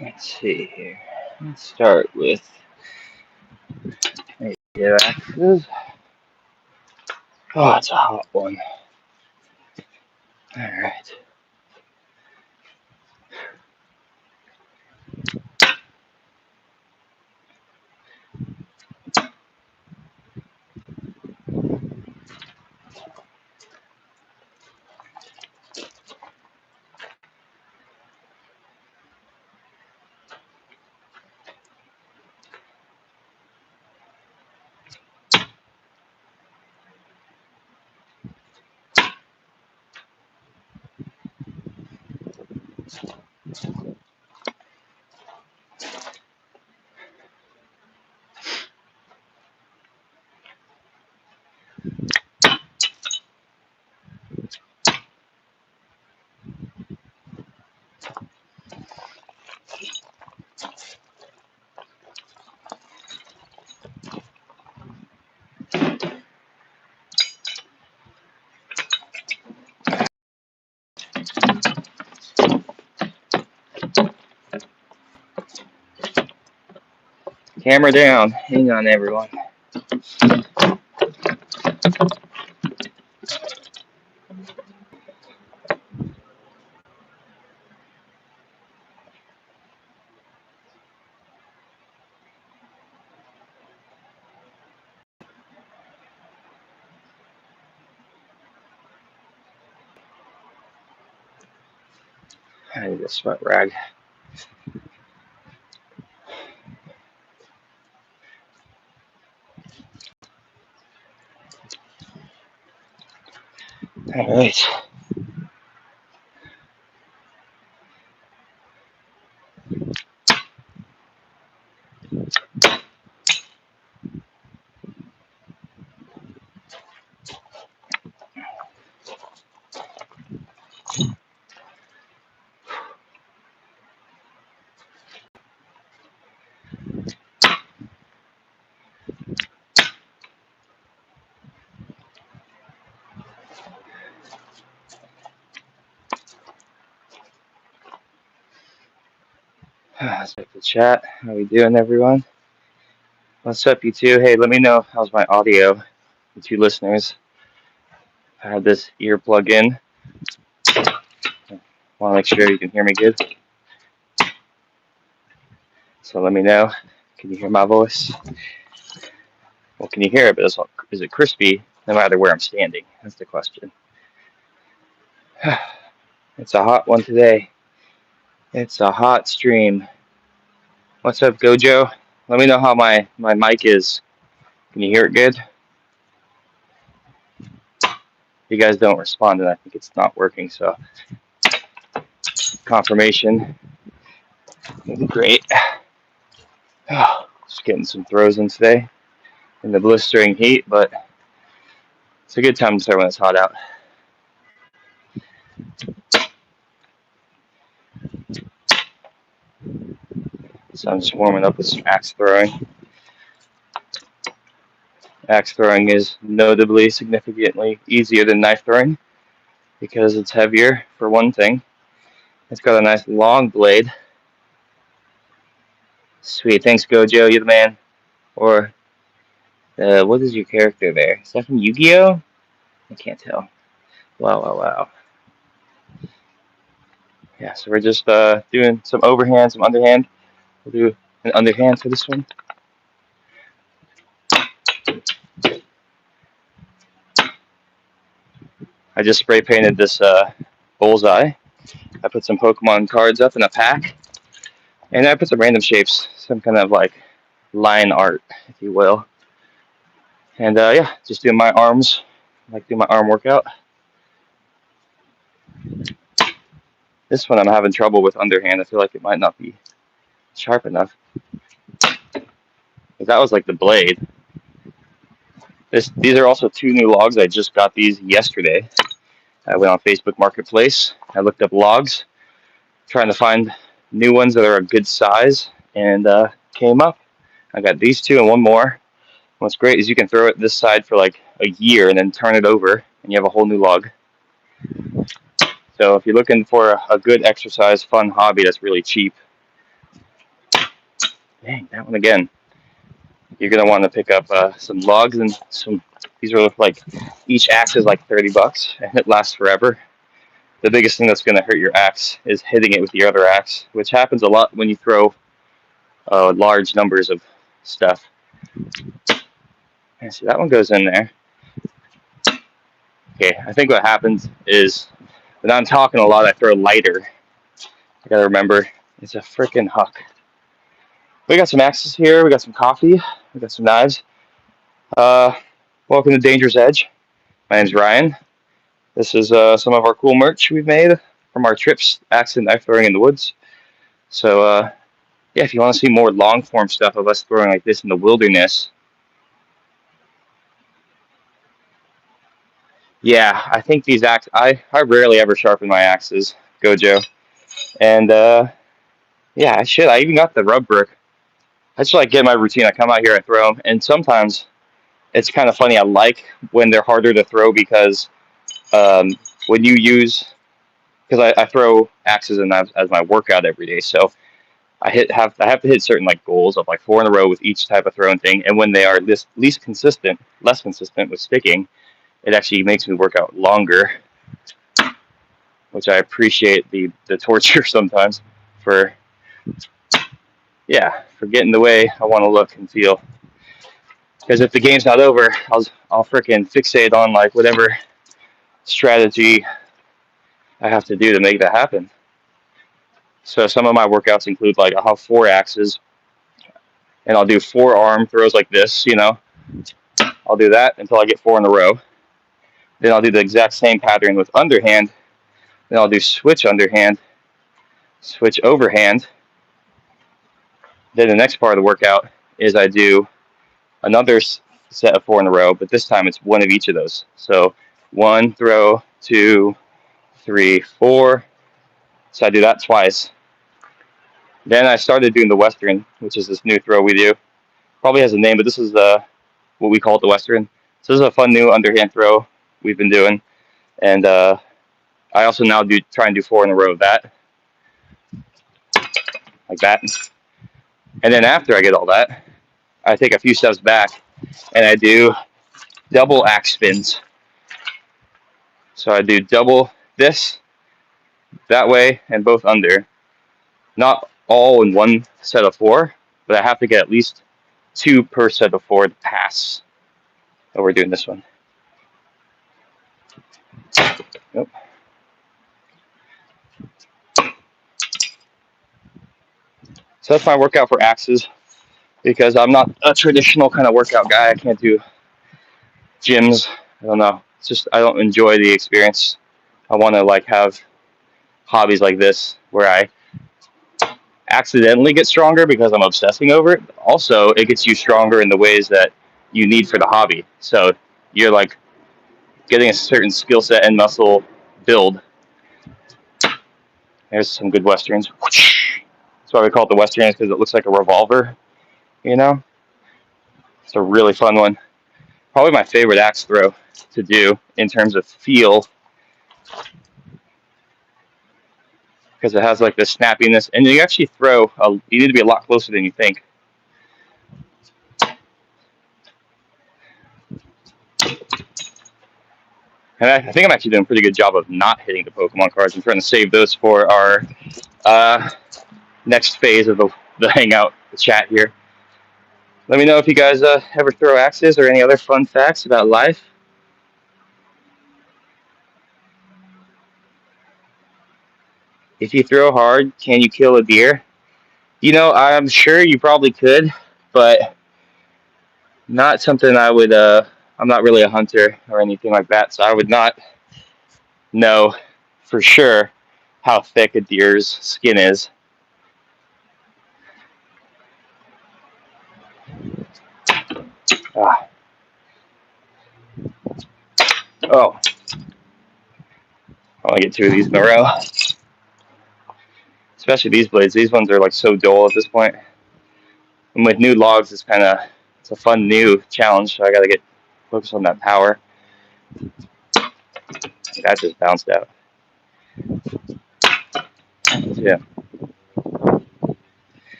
Let's see here. Let's start with negative axis. Oh, it's a hot one. All right. Camera down. Hang on, everyone. I need a sweat rag. All right. Let's check the chat. How we doing, everyone? What's up, you two? Hey, let me know how's my audio, you two listeners. I have this ear plug in. Want to make sure you can hear me good. So let me know. Can you hear my voice? Well, can you hear it? But is it crispy no matter where I'm standing? That's the question. It's a hot one today. It's a hot stream. What's up, Gojo? Let me know how my mic is. Can you hear it good? You guys don't respond, and I think it's not working, so confirmation would be great. Oh, just getting some throws in today in the blistering heat, but it's a good time to start when it's hot out. So I'm just warming up with some axe throwing. Axe throwing is notably significantly easier than knife throwing because it's heavier, for one thing. It's got a nice long blade. Sweet, thanks Gojo, you're the man. Or, what is your character there? Is that from Yu-Gi-Oh? I can't tell. Wow. Yeah, so we're just doing some overhand, some underhand. We'll do an underhand for this one. I just spray painted this bullseye. I put some Pokemon cards up in a pack, and I put some random shapes, some kind of like line art, if you will. And yeah, just doing my arms. I like doing my arm workout. This one I'm having trouble with underhand. I feel like it might not be sharp enough. That was like the blade. These are also two new logs. I just got these yesterday. I went on Facebook Marketplace. I looked up logs, trying to find new ones that are a good size, and came up. I got these two and one more. What's great is you can throw it this side for like a year and then turn it over and you have a whole new log. So if you're looking for a good exercise, fun hobby that's really cheap, dang, that one again. You're gonna want to pick up some logs and some. These are like each axe is like $30, and it lasts forever. The biggest thing that's gonna hurt your axe is hitting it with your other axe, which happens a lot when you throw large numbers of stuff. And see, that one goes in there. Okay, I think what happens is when I'm talking a lot, I throw lighter. I gotta remember, it's a freaking huck. We got some axes here. We got some coffee. We got some knives. Welcome to Danger's Edge. My name's Ryan. This is some of our cool merch we've made from our trips, axe and knife throwing in the woods. So, yeah, if you want to see more long form stuff of us throwing like this in the wilderness, yeah, I think these axes, I rarely ever sharpen my axes, Gojo. And, yeah, I should. I even got the rub brick. I just like get my routine. I come out here, I throw them, and sometimes it's kind of funny. I like when they're harder to throw because when you use, because I throw axes and knives as my workout every day, so I have to hit certain like goals of like 4 in a row with each type of throwing thing, and when they are less consistent with sticking, it actually makes me work out longer, which I appreciate the torture sometimes for getting the way I want to look and feel. Because if the game's not over, I'll freaking fixate on like whatever strategy I have to do to make that happen. So some of my workouts include like I'll have 4 axes, and I'll do 4 arm throws like this. I'll do that until I get 4 in a row. Then I'll do the exact same pattern with underhand. Then I'll do switch underhand, switch overhand. Then the next part of the workout is I do another set of 4 in a row, but this time it's one of each of those. So 1 throw, 2, 3, 4. So I do that twice. Then I started doing the Western, which is this new throw we do. Probably has a name, but this is what we call it, the Western. So this is a fun new underhand throw we've been doing. And I also now try and do 4 in a row of that. Like that. And then after I get all that, I take a few steps back and I do double axe spins. So I do double this, that way, and both under. Not all in one set of 4, but I have to get at least 2 per set of 4 to pass. So we're doing this one. Nope. So that's my workout for axes, because I'm not a traditional kind of workout guy. I can't do gyms. I don't know. It's just I don't enjoy the experience. I want to like have hobbies like this where I accidentally get stronger because I'm obsessing over it. Also, it gets you stronger in the ways that you need for the hobby. So you're like getting a certain skill set and muscle build. There's some good Westerns. That's why we call it the Westerns, because it looks like a revolver. It's a really fun one. Probably my favorite axe throw to do in terms of feel, because it has like the snappiness, and you actually you need to be a lot closer than you think. And I think I'm actually doing a pretty good job of not hitting the Pokemon cards. I'm trying to save those for our next phase of the hangout, the chat here. Let me know if you guys ever throw axes or any other fun facts about life. If you throw hard, can you kill a deer? I'm sure you probably could, but not something I would. I'm not really a hunter or anything like that, so I would not know for sure how thick a deer's skin is. Oh, I want to get 2 of these in a row. Especially these blades. These ones are like so dull at this point. And with new logs, it's a fun new challenge. So I got to get focused on that power. That just bounced out. Yeah.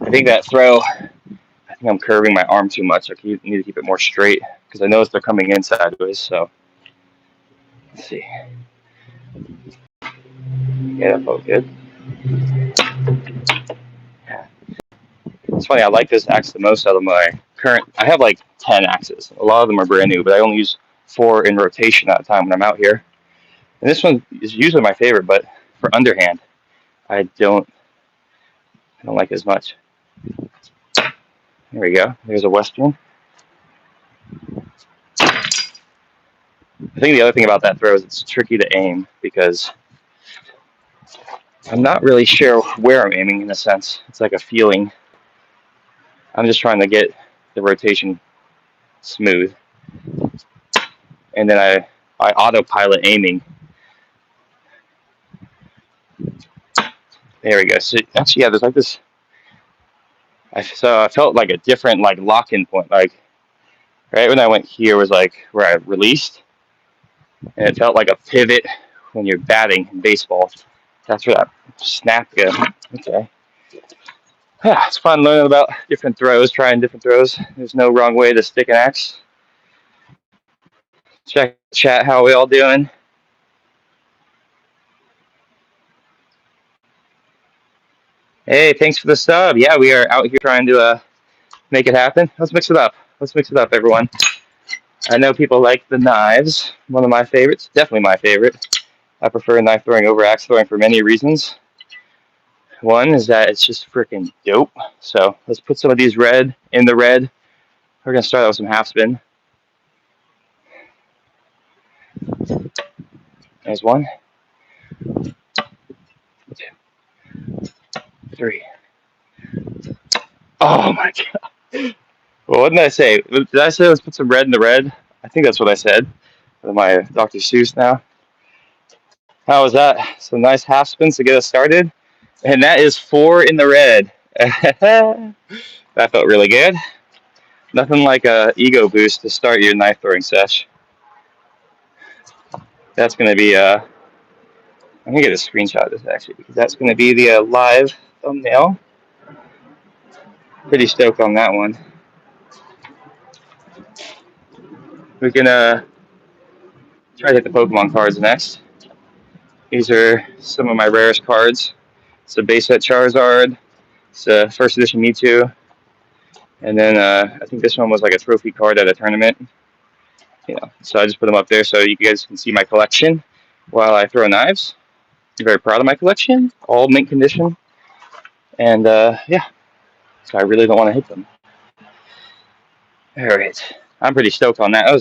I think that throw, I think I'm curving my arm too much. I need to keep it more straight because I noticed they're coming in sideways. So let's see. Yeah, that felt good. Yeah. It's funny. I like this axe the most out of my current. I have like 10 axes. A lot of them are brand new, but I only use 4 in rotation at a time when I'm out here. And this one is usually my favorite, but for underhand, I don't like it as much. There we go. There's a Western. I think the other thing about that throw is it's tricky to aim because I'm not really sure where I'm aiming in a sense. It's like a feeling. I'm just trying to get the rotation smooth. And then I autopilot aiming. There we go. So actually, yeah, there's like this. So I felt like a different like lock-in point. Like right when I went here was like where I released, and it felt like a pivot when you're batting in baseball. That's where that snap goes. Okay. Yeah, it's fun learning about different throws, trying different throws. There's no wrong way to stick an axe. Check chat. How are we all doing? Hey, thanks for the sub. Yeah, we are out here trying to make it happen. Let's mix it up. Let's mix it up, everyone. I know people like the knives. One of my favorites. Definitely my favorite. I prefer knife throwing over axe throwing for many reasons. One is that it's just freaking dope. So let's put some of these red in the red. We're going to start out with some half spin. There's 1, 2, 3. Oh my god. Well, what did I say? Did I say let's put some red in the red? I think that's what I said. With my Dr. Seuss now. How was that? Some nice half spins to get us started. And that is 4 in the red. That felt really good. Nothing like a ego boost to start your knife throwing sesh. That's going to be I'm going to get a screenshot of this actually because that's going to be the live thumbnail. Pretty stoked on that one. We can try to hit the Pokemon cards next. These are some of my rarest cards. It's a base set Charizard. It's a first edition Mewtwo. And then I think this one was like a trophy card at a tournament. So I just put them up there so you guys can see my collection while I throw knives. I'm very proud of my collection, all mint condition. And yeah, so I really don't want to hit them. All right, I'm pretty stoked on that. That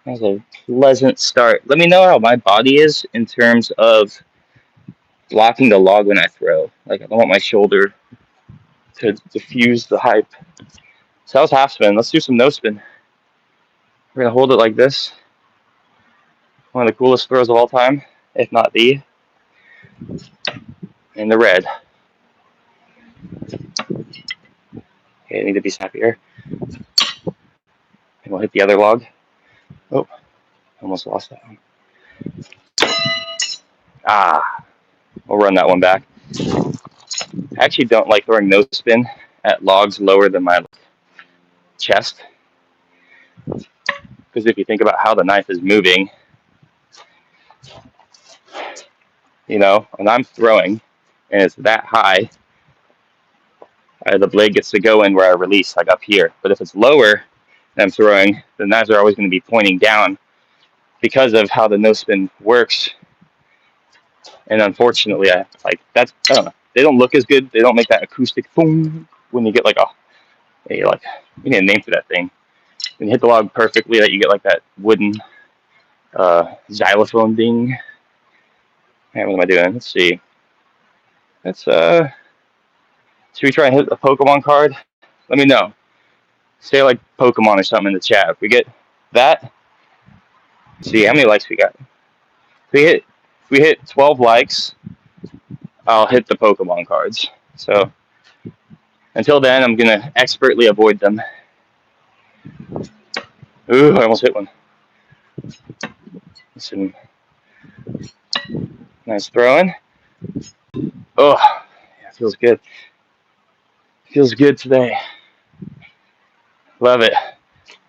was a pleasant start. Let me know how my body is in terms of blocking the log when I throw. Like I don't want my shoulder to diffuse the hype. So that was half spin. Let's do some no spin. We're gonna hold it like this. One of the coolest throws of all time, if not the. In the red. Okay, I need to be snappier. And we'll hit the other log. Oh, almost lost that one. Ah, we'll run that one back. I actually don't like throwing no spin at logs lower than my chest. Because if you think about how the knife is moving, when I'm throwing and it's that high, the blade gets to go in where I release, like up here. But if it's lower and I'm throwing, the knives are always going to be pointing down because of how the no spin works. And unfortunately, I don't know. They don't look as good. They don't make that acoustic boom when you get like you need a name for that thing. When you hit the log perfectly, that you get like that wooden xylophone ding. Hey, what am I doing? Let's see. Should we try and hit a Pokemon card? Let me know. Say like Pokemon or something in the chat. If we get that, see how many likes we got. If we hit 12 likes, I'll hit the Pokemon cards. So until then, I'm gonna expertly avoid them. Ooh, I almost hit one. Listen, Nice throwing. Oh, yeah, feels good. Feels good today. Love it.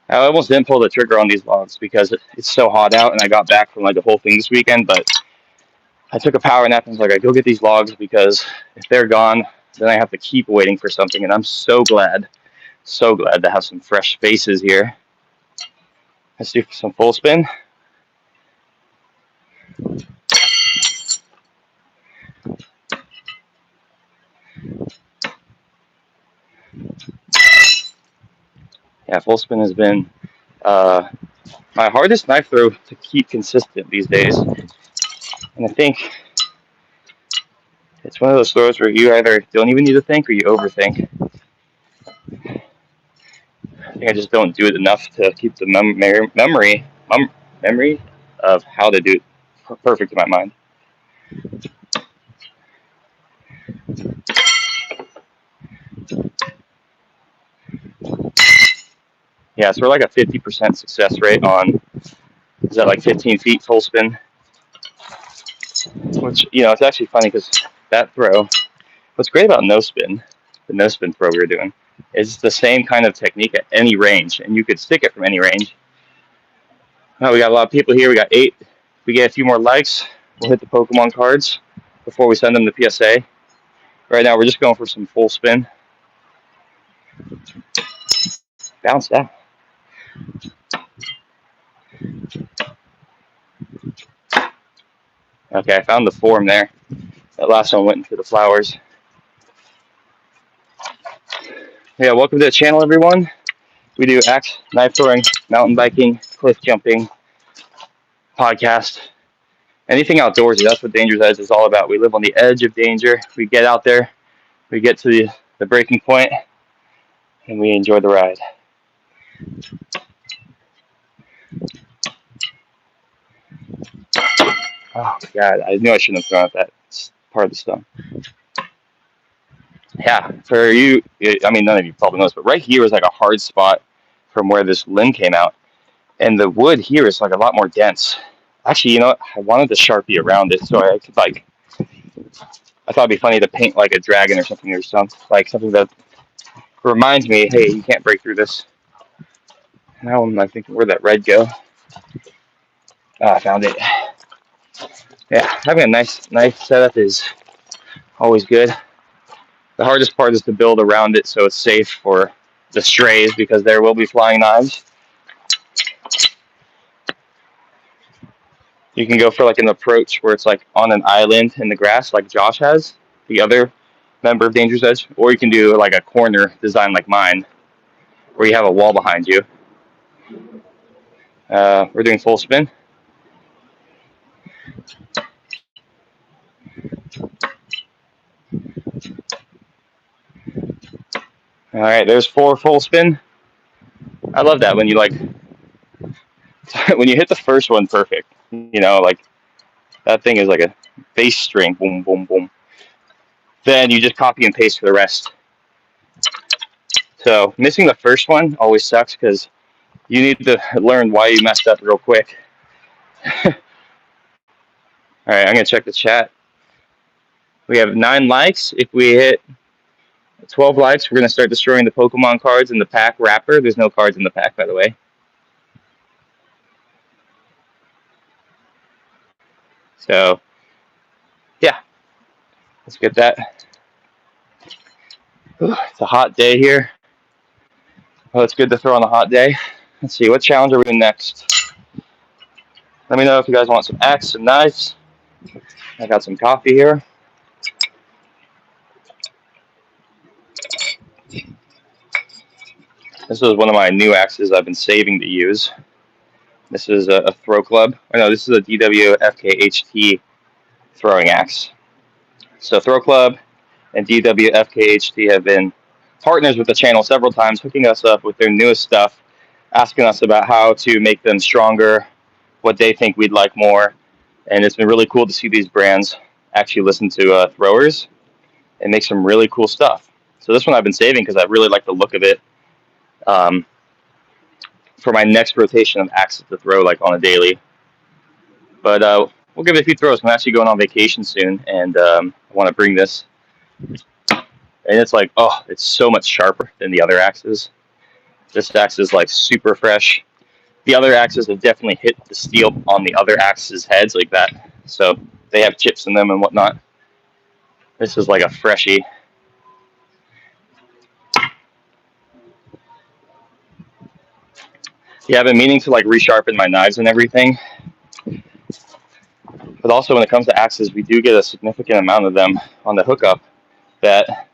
I almost didn't pull the trigger on these logs because it's so hot out, and I got back from like the whole thing this weekend. But I took a power nap and was like, I go get these logs because if they're gone, then I have to keep waiting for something. And I'm so glad to have some fresh faces here. Let's do some full spin. Yeah, full spin has been my hardest knife throw to keep consistent these days. And I think it's one of those throws where you either don't even need to think or you overthink. I think I just don't do it enough to keep the memory of how to do it perfect in my mind. Yeah, so we're like a 50% success rate on, is that like 15 feet full spin? Which, it's actually funny because that throw, what's great about the no spin throw we were doing, is the same kind of technique at any range, and you could stick it from any range. Oh, we got a lot of people here. We got 8. If we get a few more likes, we'll hit the Pokemon cards before we send them to PSA. Right now, we're just going for some full spin. Bounce down. Okay, I found the form there. That last one went into the flowers. Yeah, welcome to the channel, everyone. We do axe, knife throwing, mountain biking, cliff jumping, podcast, anything outdoorsy. That's what Danger's Edge is all about. We live on the edge of danger. We get out there, we get to the breaking point, and we enjoy the ride. Oh, God, I knew I shouldn't have thrown out that part of the stone. Yeah, for you, I mean, none of you probably knows, but right here is like a hard spot from where this limb came out. And the wood here is like a lot more dense. Actually, I wanted to Sharpie around it so I could I thought it'd be funny to paint like a dragon or something like something that reminds me, hey, you can't break through this. Now I'm like thinking, where'd that red go? Ah, I found it. Yeah, having a nice setup is always good. The hardest part is to build around it so it's safe for the strays because there will be flying knives. You can go for like an approach where it's like on an island in the grass like Josh has, the other member of Danger's Edge, or you can do like a corner design like mine where you have a wall behind you. We're doing full spin. All right, there's 4 full spin. I love that when you when you hit the first one perfect, like that thing is like a bass string, boom, boom, boom. Then you just copy and paste for the rest. So missing the first one always sucks because you need to learn why you messed up real quick. All right, I'm going to check the chat. We have 9 likes. If we hit 12 likes, we're going to start destroying the Pokemon cards in the pack wrapper. There's no cards in the pack, by the way. So, yeah, let's get that. Ooh, it's a hot day here. Oh, it's good to throw on a hot day. Let's see, what challenge are we doing next? Let me know if you guys want some axe and knives. I got some coffee here. This is one of my new axes I've been saving to use. This is a throw club. Oh, no, this is a DW FKHT throwing axe. So Throw Club and DW FKHT have been partners with the channel several times, hooking us up with their newest stuff, asking us about how to make them stronger, what they think we'd like more. And it's been really cool to see these brands actually listen to throwers and make some really cool stuff. So this one I've been saving because I really like the look of it. For my next rotation of axes to throw like on a daily. But we'll give it a few throws. I'm actually going on vacation soon, and I want to bring this. And it's like, oh, it's so much sharper than the other axes. This axe is like super fresh. The other axes have definitely hit the steel on the other axes' heads like that. So they have chips in them and whatnot. This is like a freshie. Yeah, I've been meaning to like resharpen my knives and everything. But also when it comes to axes, we do get a significant amount of them on the hookup that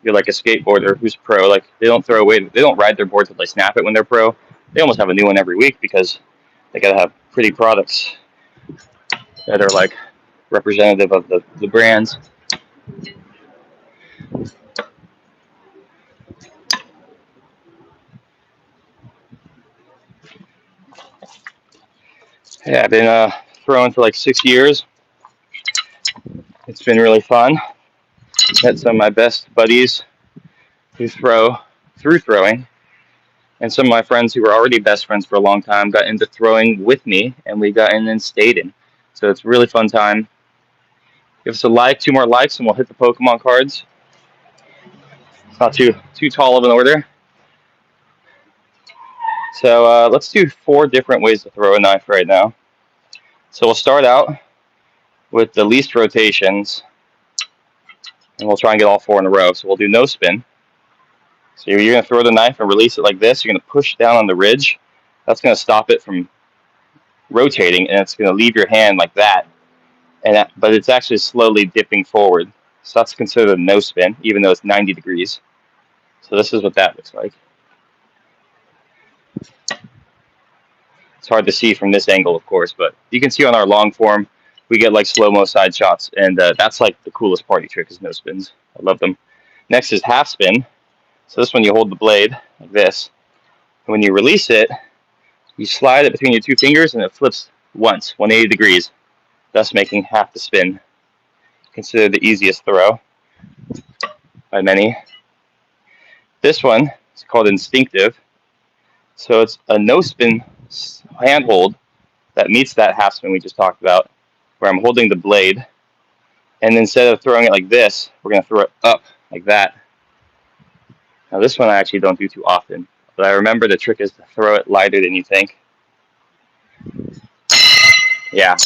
you're like a skateboarder who's pro. Like they don't throw away, they don't ride their boards until they snap it when they're pro. They almost have a new one every week because they gotta have pretty products that are like representative of the brands. Yeah, I've been throwing for like 6 years. It's been really fun. Met some of my best buddies who throw through throwing, and some of my friends who were already best friends for a long time got into throwing with me, and we got in and stayed in. So it's a really fun time. Give us a like, 2 more likes, and we'll hit the Pokemon cards. It's not too tall of an order. So let's do 4 different ways to throw a knife right now. So we'll start out with the least rotations, and we'll try and get all 4 in a row. So we'll do no spin. So you're going to throw the knife and release it like this. You're going to push down on the ridge. That's going to stop it from rotating, and it's going to leave your hand like that. But it's actually slowly dipping forward. So that's considered a no spin, even though it's 90 degrees. So this is what that looks like. It's hard to see from this angle, of course, but you can see on our long form, we get like slow-mo side shots, and that's like the coolest party trick is no spins. I love them. Next is half spin. So this one you hold the blade like this, and when you release it, you slide it between your 2 fingers, and it flips once, 180 degrees, thus making half the spin. Considered the easiest throw by many. This one is called instinctive. So it's a no spin handhold that meets that half spin we just talked about, where I'm holding the blade, and instead of throwing it like this, we're going to throw it up like that. Now this one I actually don't do too often, but I remember the trick is to throw it lighter than you think. Yeah.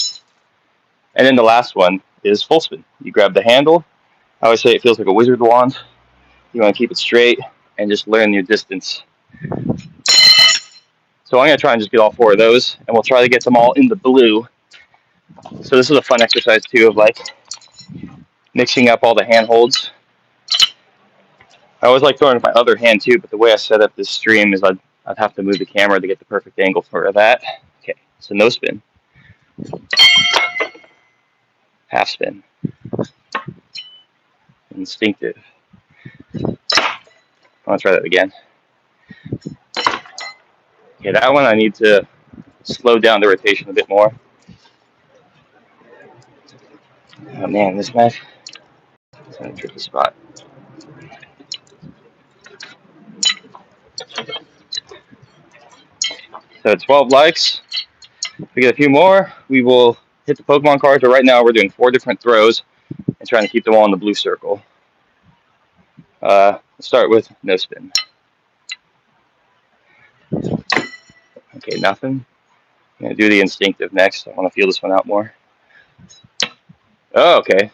And then the last one is full spin. You grab the handle. I always say it feels like a wizard wand. You want to keep it straight and just learn your distance. So I'm going to try and just get all 4 of those, and we'll try to get them all in the blue. So this is a fun exercise too of like mixing up all the handholds. I always like throwing with my other hand too, but the way I set up this stream is I'd have to move the camera to get the perfect angle for that. Okay, so no spin. Half spin. Instinctive. I want to try that again. Okay, that one I need to slow down the rotation a bit more. Oh man, this knife is in a tricky spot. So 12 likes. If we get a few more, we will hit the Pokemon cards. But right now we're doing 4 different throws and trying to keep them all in the blue circle. Let's start with no spin. Okay, nothing. I'm going to do the instinctive next. I want to feel this one out more. Oh, okay.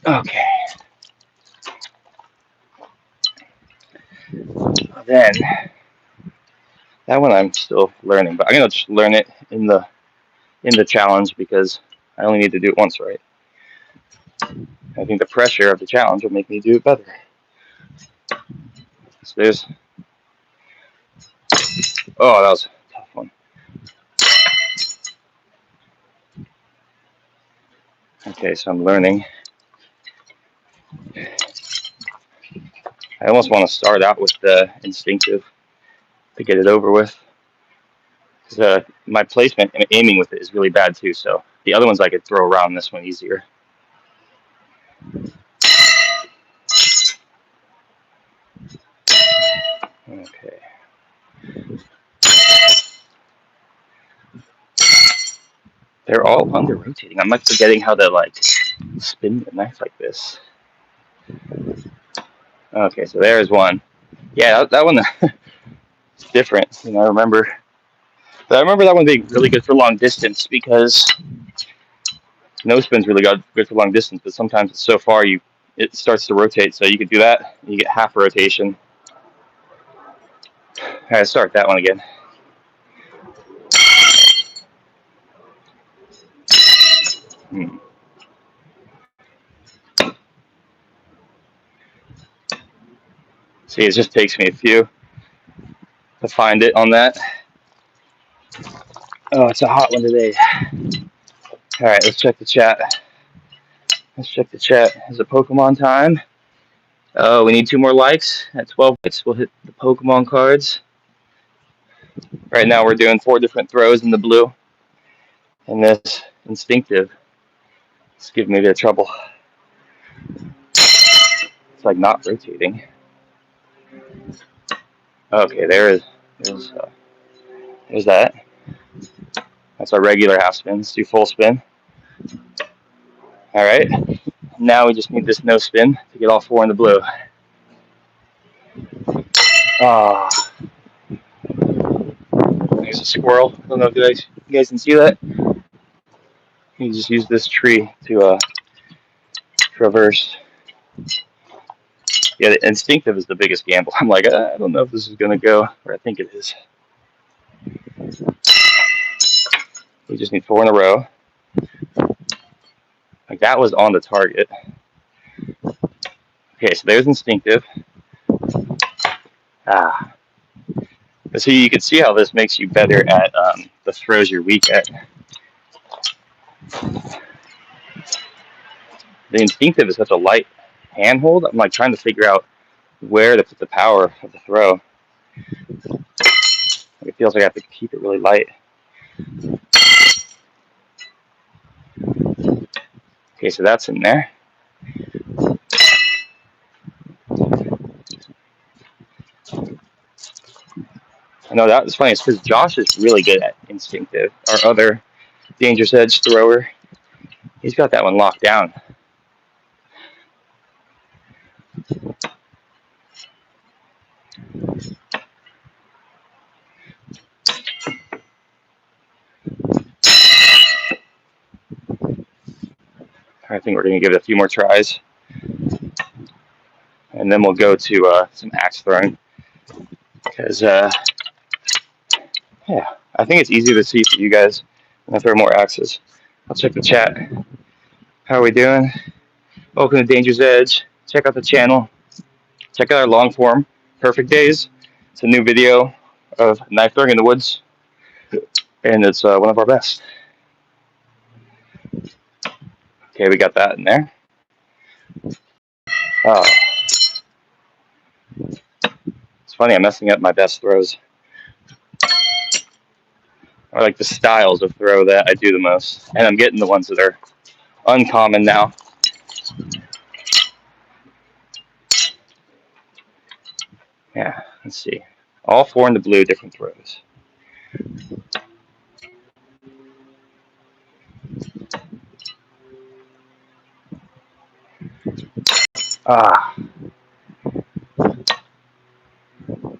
Okay. Then, that one I'm still learning, but I'm going to just learn it in the challenge because I only need to do it once, right? I think the pressure of the challenge will make me do it better. So there's... Oh, that was a tough one. Okay, so I'm learning. I almost want to start out with the instinctive to get it over with. Because my placement and aiming with it is really bad too, so the other ones I could throw around, this one easier. Okay. They're all under rotating. I'm like forgetting how to like spin the knife like this. Okay, so there's one. Yeah, that one is different. I remember. But I remember that one being really good for long distance because no spin's really good for long distance. But sometimes it's so far it starts to rotate. So you could do that. And you get half a rotation. All right, start that one again. Hmm. See, it just takes me a few to find it on that. Oh, it's a hot one today. All right, let's check the chat. Let's check the chat. Is it Pokemon time? Oh, we need 2 more likes. At 12 likes, we'll hit the Pokemon cards. Right now, we're doing 4 different throws in the blue. And this instinctive is giving me a bit of trouble. It's like not rotating. Okay, there's that. That's our regular half spin. Let's do full spin. All right. Now we just need this no spin to get all 4 in the blue. Ah, there's a squirrel. I don't know if you guys can see that. You just use this tree to traverse. Yeah, the instinctive is the biggest gamble. I'm like, I don't know if this is going to go where I think it is. We just need 4 in a row. Like that was on the target. Okay, so there's instinctive. Ah. But see, you can see how this makes you better at the throws you're weak at. The instinctive is such a light handhold. I'm like trying to figure out where to put the power of the throw. It feels like I have to keep it really light. Okay, so that's in there. I know that was funny. It's because Josh is really good at instinctive. Our other dangerous edge thrower, he's got that one locked down. I think we're going to give it a few more tries. And then we'll go to some axe throwing. Because, yeah, I think it's easier to see for you guys when I throw more axes. I'll check the chat. How are we doing? Welcome to Danger's Edge. Check out the channel. Check out our long form, Perfect Daze. It's a new video of knife throwing in the woods. And it's one of our best. Okay, we got that in there. Oh. It's funny, I'm messing up my best throws. Or like the styles of throw that I do the most. And I'm getting the ones that are uncommon now. Yeah, let's see. All 4 in the blue, different throws. Ah.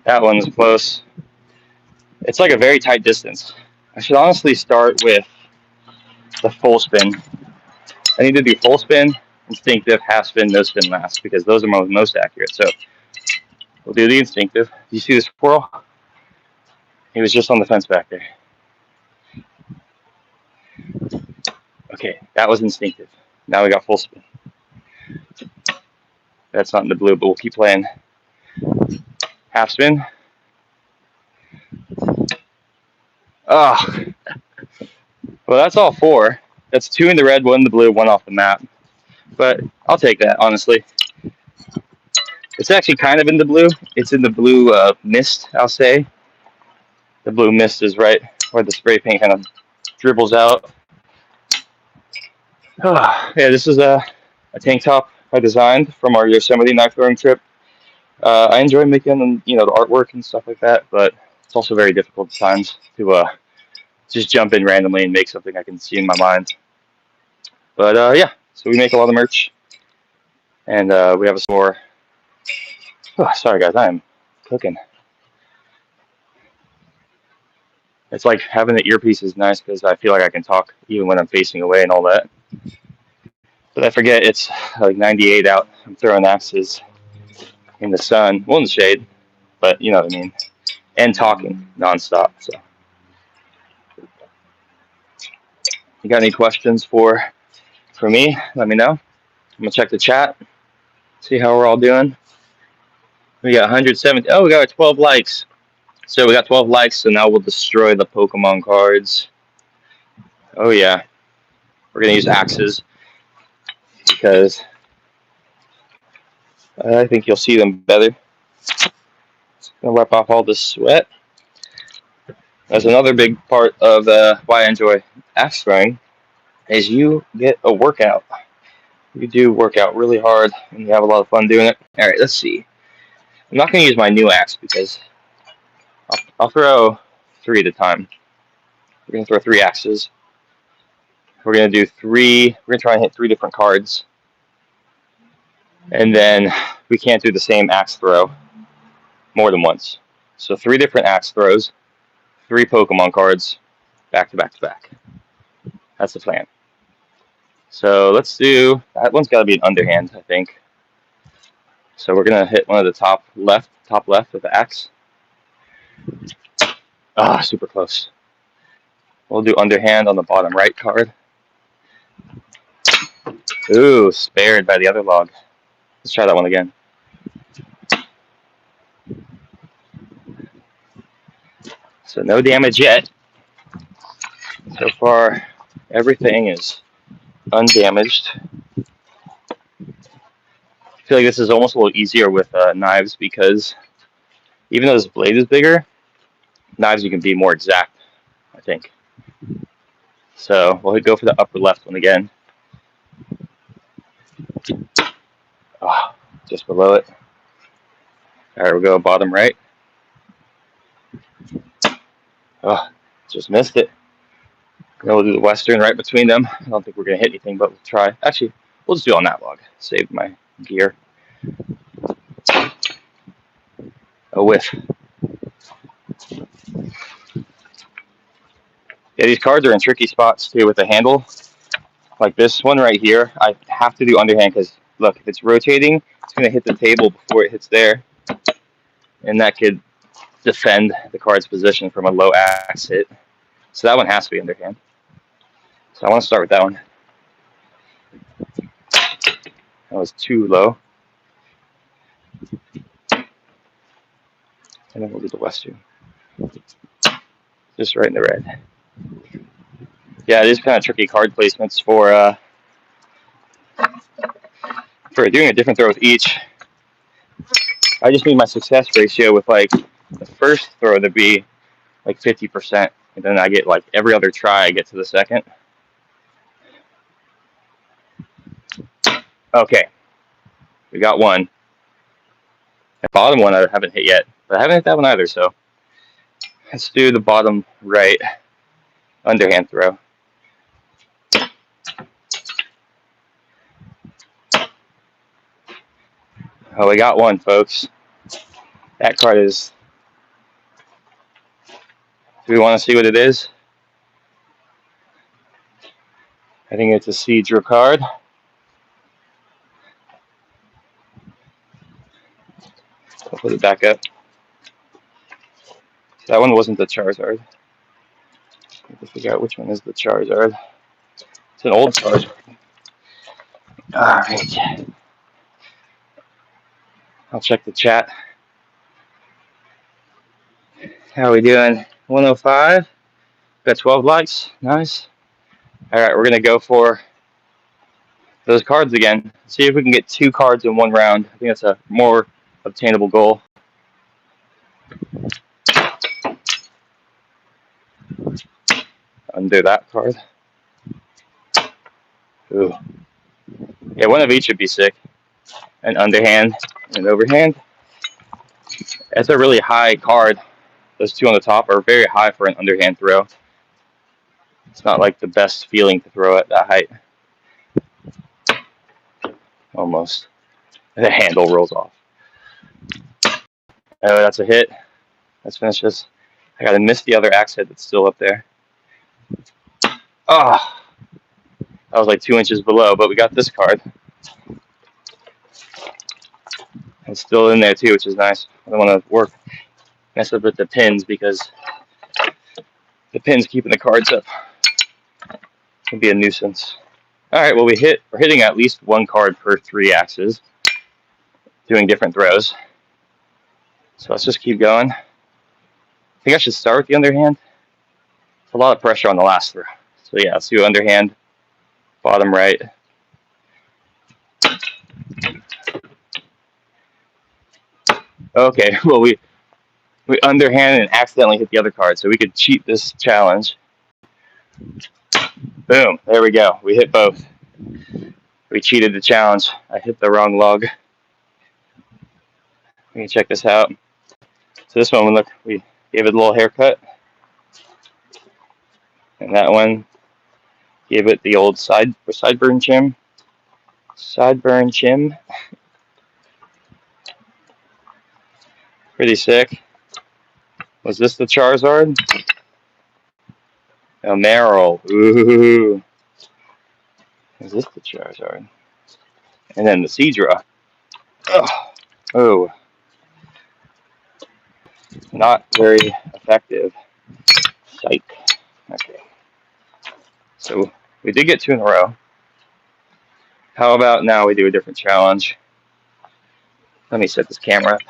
That one's close. It's like a very tight distance. I should honestly start with the full spin. I need to do full spin, instinctive, half spin, no spin last, because those are most accurate. So we'll do the instinctive. Do you see the squirrel? He was just on the fence back there. Okay, that was instinctive. Now we got full spin. That's not in the blue, but we'll keep playing. Half spin. Oh. Well, that's all 4. That's 2 in the red, 1 in the blue, 1 off the map. But I'll take that, honestly. It's actually kind of in the blue. It's in the blue mist, I'll say. The blue mist is right where the spray paint kind of dribbles out. Oh, yeah, this is a tank top I designed from our Yosemite knife throwing trip. I enjoy making, the artwork and stuff like that, but it's also very difficult at times to just jump in randomly and make something I can see in my mind. But yeah, so we make a lot of merch, and we have a store. Oh, sorry guys, I am cooking. It's like having the earpiece is nice because I feel like I can talk even when I'm facing away and all that. But I forget it's like 98 out. I'm throwing axes in the sun, well in the shade, but you know what I mean. And talking nonstop. So, you got any questions for me? Let me know. I'm gonna check the chat, see how we're all doing. We got 170. Oh, we got 12 likes. So we got 12 likes. So now we'll destroy the Pokemon cards. Oh yeah, we're gonna use axes because I think you'll see them better. Just gonna wipe off all this sweat. That's another big part of why I enjoy axe throwing is you get a workout. You do work out really hard and you have a lot of fun doing it. All right, let's see. I'm not going to use my new axe because I'll throw 3 at a time. We're going to throw 3 axes. We're going to do 3. We're going to try and hit 3 different cards. And then we can't do the same axe throw more than once. So 3 different axe throws, 3 Pokemon cards, back to back to back. That's the plan. So let's do, that one's got to be an underhand, I think. So we're going to hit one of the top left with the axe. Ah, super close. We'll do underhand on the bottom right card. Ooh, spared by the other log. Let's try that one again. So no damage yet. So far, everything is undamaged. I feel like this is almost a little easier with knives because even though this blade is bigger, knives you can be more exact, I think. So we'll go for the upper left one again. Oh, just below it. All right, we'll go bottom right. Oh, just missed it. Then we'll do the western right between them. I don't think we're going to hit anything, but we'll try. Actually, we'll just do it on that log. Save my gear. A whiff. Yeah, these cards are in tricky spots too with the handle. Like this one right here, I have to do underhand because look, if it's rotating, it's going to hit the table before it hits there. And that could defend the card's position from a low axe hit. So that one has to be underhand. So I want to start with that one. That was too low. And then we'll do the western. Just right in the red. Yeah, it is kind of tricky card placements for doing a different throw with each. I just need my success ratio with like the first throw to be like 50%, and then I get like every other try I get to the second. Okay, we got one. The bottom one I haven't hit yet, but I haven't hit that one either. So let's do the bottom right underhand throw. Oh, we got one, folks. That card is. Do we want to see what it is? I think it's a Seadra card. I'll put it back up. That one wasn't the Charizard. I have to figure out which one is the Charizard. It's an old Charizard. Alright. I'll check the chat. How are we doing? 105. Got 12 likes. Nice. Alright, we're going to go for those cards again. See if we can get 2 cards in one round. I think that's a more obtainable goal. Undo that card. Ooh. Yeah, one of each would be sick. An underhand and an overhand. It's a really high card. Those two on the top are very high for an underhand throw. It's not like the best feeling to throw at that height. Almost. The handle rolls off. Oh, that's a hit. Let's finish this. I gotta miss the other axe head that's still up there. Oh, that was like 2 inches below, but we got this card. It's still in there too, which is nice. I don't want to mess up with the pins because the pins keeping the cards up can be a nuisance. All right, well we're hitting at least one card per 3 axes, doing different throws. So let's just keep going. I think I should start with the underhand. It's a lot of pressure on the last throw. So yeah, let's do underhand, bottom right. Okay, well we underhanded and accidentally hit the other card, so we could cheat this challenge. Boom, there we go. We hit both. We cheated the challenge. I hit the wrong log. We can check this out. So this one, look, we gave it a little haircut. And that one gave it the old sideburn trim. Sideburn trim. Pretty sick. Was this the Charizard? A Meryl. Ooh. Is this the Charizard? And then the Seadra. Oh. Not very effective. Psych. Okay. So we did get 2 in a row. How about now we do a different challenge? Let me set this camera up.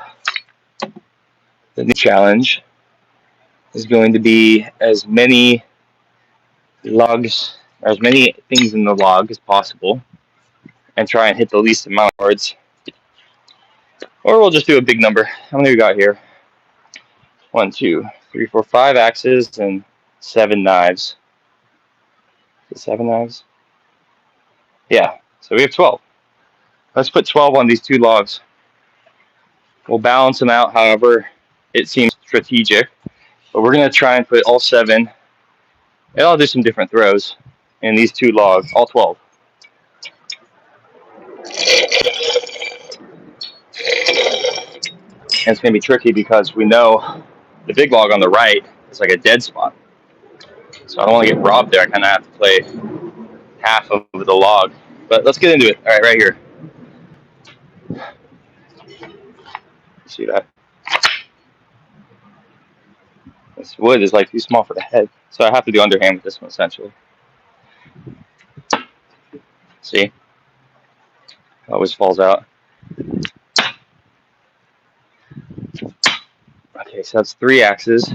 The new challenge is going to be as many logs, or as many things in the log as possible, and try and hit the least amount of cards. Or we'll just do a big number. How many we got here? 1, 2, 3, 4, 5 axes and 7 knives. Is it 7 knives? Yeah, so we have 12. Let's put 12 on these 2 logs. We'll balance them out however it seems strategic. But we're going to try and put all 7, and I'll do some different throws in these 2 logs, all 12. And it's going to be tricky because we know the big log on the right is like a dead spot. So I don't want to get robbed there. I kind of have to play half of the log. But let's get into it. All right, right here. See that? This wood is like too small for the head. So I have to do underhand with this one essentially. See? It always falls out. Okay, so that's 3 axes.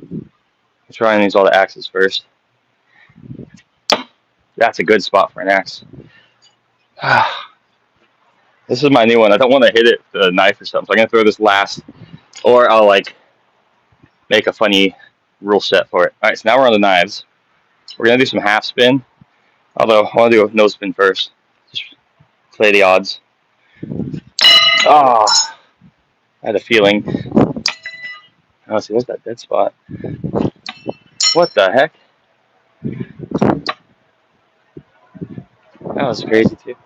I'll try and use all the axes first. That's a good spot for an axe. This is my new one. I don't want to hit it with a knife or something. So I'm going to throw this last. Or I'll like make a funny rule set for it. All right, so now we're on the knives. We're going to do some half spin. Although I want to do a no spin first. Just play the odds. Oh, I had a feeling. Oh, see, there's that dead spot. What the heck? That was crazy too.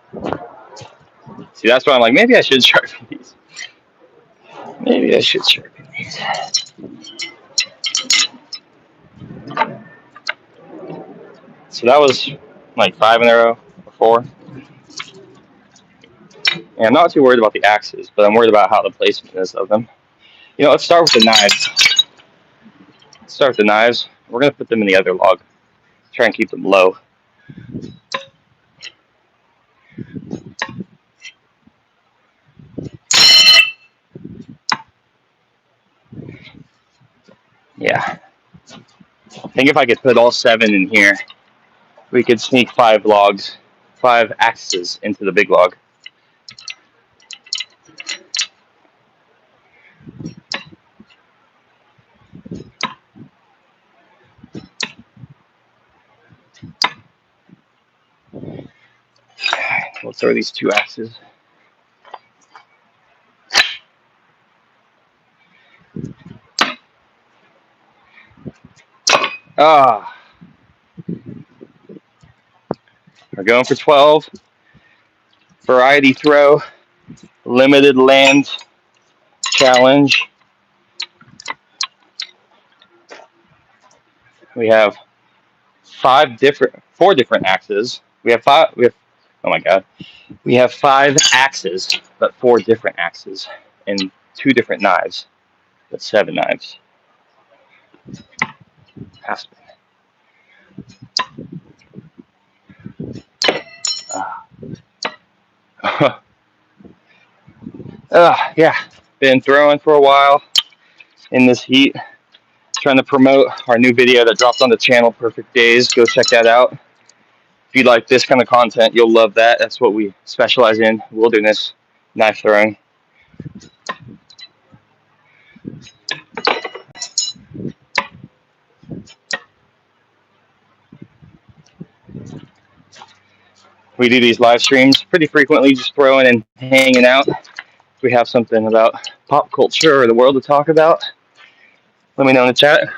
See, that's why I'm like, maybe I should sharpen these. Maybe I should sharpen these. So that was like 5 in a row, or 4. And I'm not too worried about the axes, but I'm worried about how the placement is of them. You know, let's start with the knives. Let's start with the knives. We're going to put them in the other log. Try and keep them low. Yeah. I think if I could put all 7 in here, we could sneak 5 logs, 5 axes into the big log. We'll throw these 2 axes. Ah, we're going for 12. Variety throw, limited land challenge. We have four different axes. Oh my god. We have 5 axes, but 4 different axes and 2 different knives. That's 7 knives. Half spin. Yeah, been throwing for a while in this heat. Trying to promote our new video that dropped on the channel, Perfect Daze. Go check that out. If you like this kind of content, you'll love that. That's what we specialize in, wilderness knife throwing. We do these live streams pretty frequently, just throwing and hanging out. If we have something about pop culture or the world to talk about, let me know in the chat.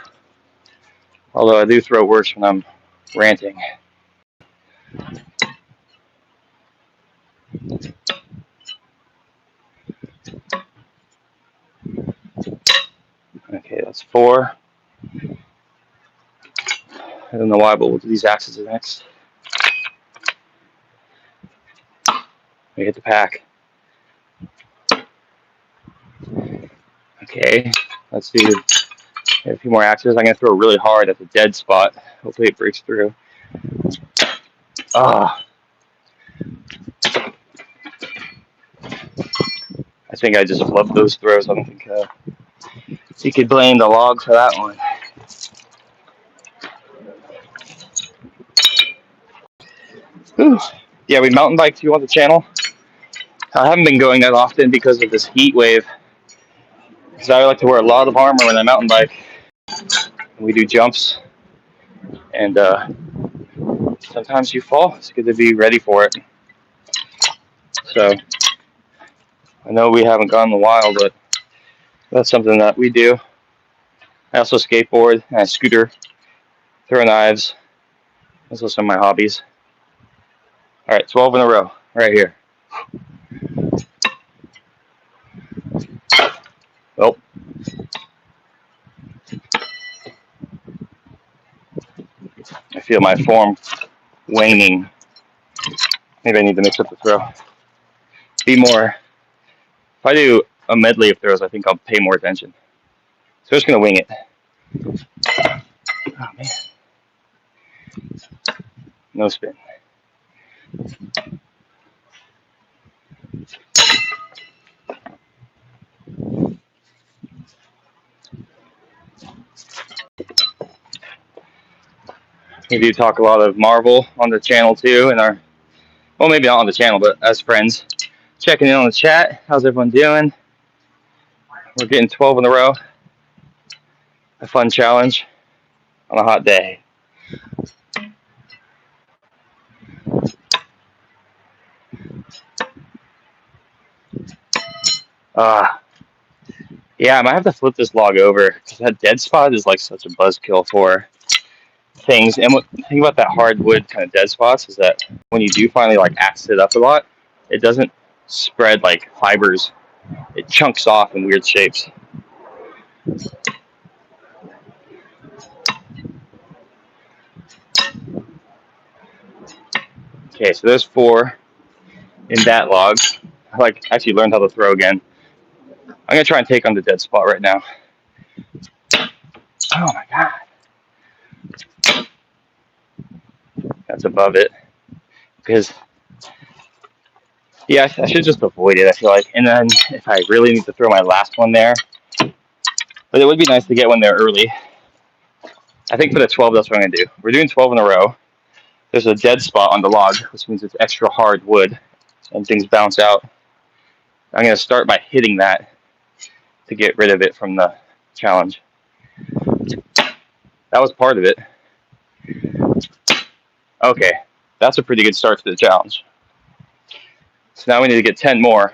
Although I do throw worse when I'm ranting. Okay, that's 4. I don't know why, but we'll do these axes next. We hit the pack. Okay, let's do a few more axes. I'm going to throw really hard at the dead spot. Hopefully it breaks through. Ah. I think I just love those throws. I don't think you could blame the log for that one. Ooh. Yeah, we mountain bike too on the channel. I haven't been going that often because of this heat wave. Because I like to wear a lot of armor when I mountain bike. We do jumps, and sometimes you fall. It's good to be ready for it. So I know we haven't gone in a while, but that's something that we do. I also skateboard and I scooter, throw knives. Those are some of my hobbies. All right, 12 in a row, right here. Oh. I feel my form waning. Maybe I need to mix up the throw. Be more. If I do a medley of throws, I think I'll pay more attention. So I'm just going to wing it. Oh, man. No spin. We do talk a lot of Marvel on the channel too, and well, maybe not on the channel, but as friends. Checking in on the chat. How's everyone doing? We're getting 12 in a row. A fun challenge on a hot day. Yeah, I might have to flip this log over because that dead spot is like such a buzzkill for things. And what the thing about that hardwood kind of dead spots is that when you do finally like axe it up a lot, it doesn't spread like fibers. It chunks off in weird shapes. Okay, so there's 4 in that log. I actually learned how to throw again. I'm gonna try and take on the dead spot right now. Oh my god. That's above it. Because yeah, I should just avoid it, I feel like. And then if I really need to throw my last one there. But it would be nice to get one there early. I think for the 12, that's what I'm gonna do. We're doing 12 in a row. There's a dead spot on the log, which means it's extra hard wood and things bounce out. I'm going to start by hitting that to get rid of it from the challenge. That was part of it. Okay, that's a pretty good start to the challenge. So now we need to get 10 more.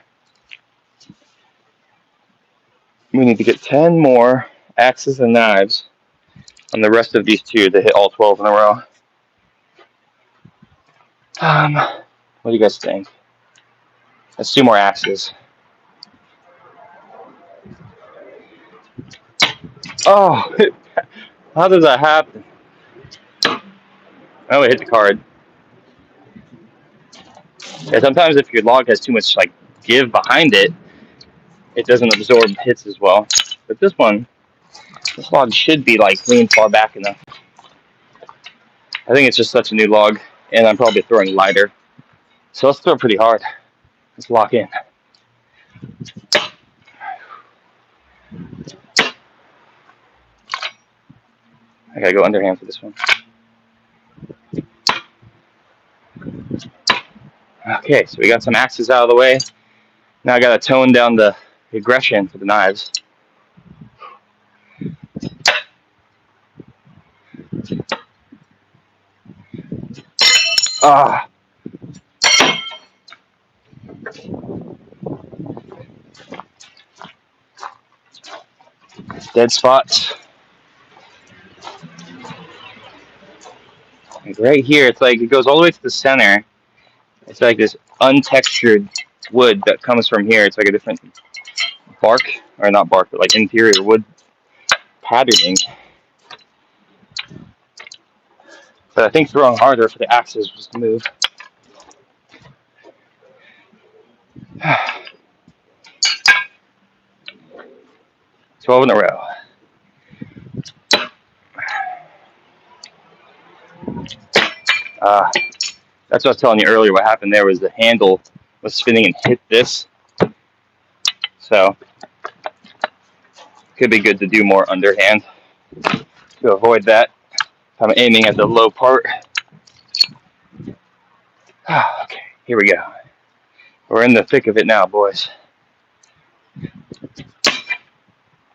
We need to get 10 more axes and knives on the rest of these two to hit all 12 in a row. What do you guys think? Let's do more axes. Oh, how does that happen? Oh, it hit the card. Yeah, sometimes if your log has too much like give behind it, it doesn't absorb hits as well. But this log should be like leaned far back enough. I think it's just such a new log, and I'm probably throwing lighter. So let's throw pretty hard. Let's lock in. I gotta go underhand for this one. Okay, so we got some axes out of the way. Now I gotta tone down the aggression for the knives. Ah. Dead spots. Like right here, it's like it goes all the way to the center. It's like this untextured wood that comes from here. It's like a different bark, or not bark, but like interior wood patterning. But I think throwing harder for the axes was the move. 12 in a row. That's what I was telling you earlier. What happened there was the handle was spinning and hit this. So could be good to do more underhand to avoid that. I'm aiming at the low part. Okay, here we go. We're in the thick of it now, boys.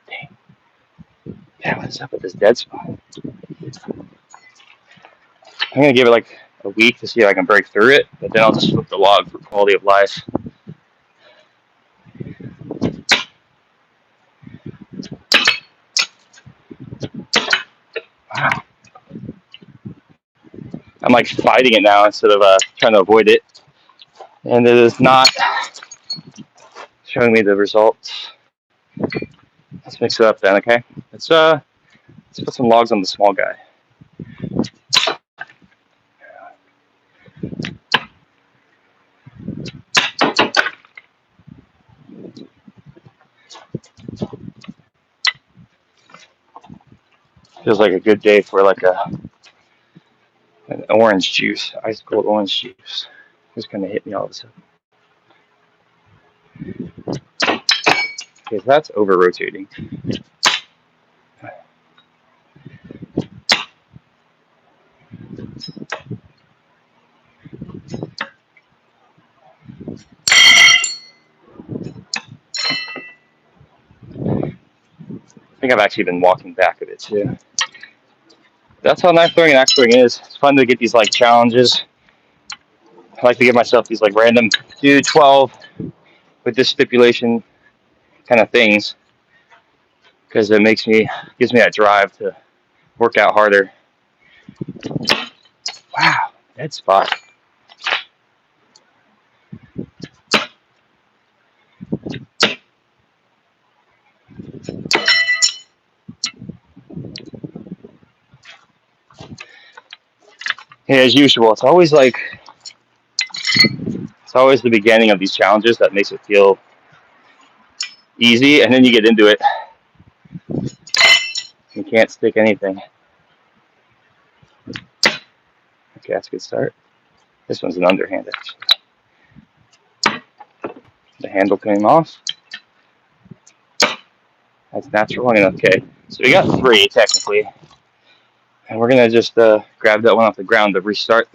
Dang. Yeah, what's up with this dead spot? I'm gonna give it like a week to see if I can break through it, but then I'll just flip the log for quality of life. Wow. I'm like fighting it now instead of trying to avoid it. And it is not showing me the results. Let's mix it up then, okay? Let's put some logs on the small guy. Feels like a good day for like an orange juice, ice cold orange juice. Just kind of hit me all of a sudden. Okay, so that's over rotating. I think I've actually been walking back a bit too. That's how knife throwing and axe throwing is. It's fun to get these like challenges. I like to give myself these like random do 12 with this stipulation kind of things because it gives me that drive to work out harder. Wow, dead spot. Yeah, as usual, it's always the beginning of these challenges that makes it feel easy, and then you get into it. You can't stick anything. Okay, that's a good start. This one's an underhand, actually. The handle came off. That's natural. Okay, so we got 3 technically. And we're going to just grab that one off the ground to restart.